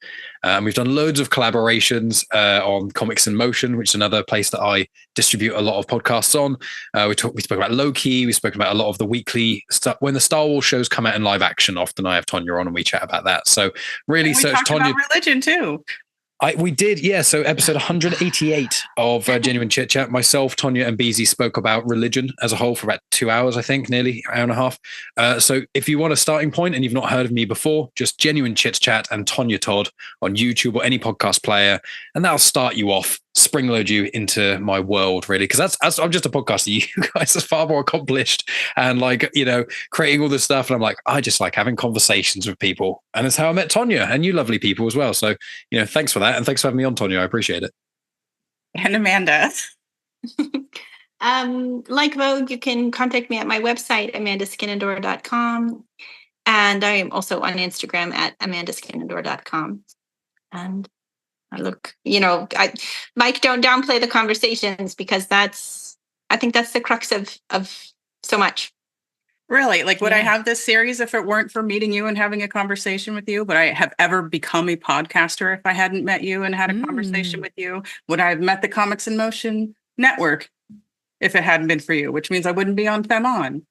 We've done loads of collaborations on Comics in Motion, which is another place that I distribute a lot of podcasts on. We spoke about Loki. We spoke about a lot of the weekly stuff. When the Star Wars shows come out in live action, often I have Tonya on and we chat about that. So really and we search talked Tonya. about religion too. We did, yeah. So episode 188 of Genuine Chit Chat, myself, Tonya, and Beezy spoke about religion as a whole for about 2 hours, I think, nearly an hour and a half. So if you want a starting point and you've not heard of me before, just Genuine Chit Chat and Tonya Todd on YouTube or any podcast player, and that'll start you off, springload you into my world, really. Because I'm just a podcaster. You guys are far more accomplished and creating all this stuff. And I'm like, I just like having conversations with people, and it's how I met Tonya and you lovely people as well. So thanks for that. And thanks for having me on, Tonya. I appreciate it. And Amanda. Like Vogue, you can contact me at my website, amandaskenandore.com. And I am also on Instagram at amandaskenandore.com. And I look, Mike, don't downplay the conversations because I think that's the crux of so much. Really? Like, would I have this series if it weren't for meeting you and having a conversation with you? Would I have ever become a podcaster if I hadn't met you and had a conversation with you? Would I have met the Comics in Motion network if it hadn't been for you? Which means I wouldn't be on FemOn.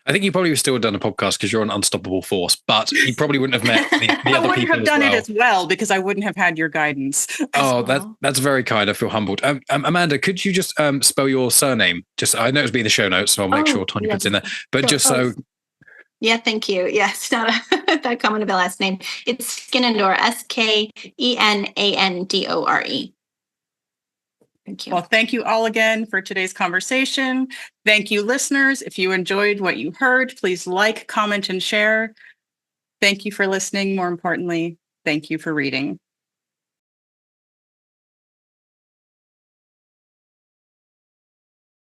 I think you probably would still have done a podcast because you're an unstoppable force, but you probably wouldn't have met the I other wouldn't people have done as well. it as well because I wouldn't have had your guidance. Oh, that's very kind. I feel humbled. Amanda, could you just spell your surname? Just I know it's been in the show notes, so I'll make sure Tonya puts in there. But Sure. just so. Yeah, thank you. Yeah, it's not that common of a last name. It's Skenandore, Skenandore. Thank you. Well, thank you all again for today's conversation. Thank you, listeners. If you enjoyed what you heard, please like, comment, and share. Thank you for listening. More importantly, thank you for reading.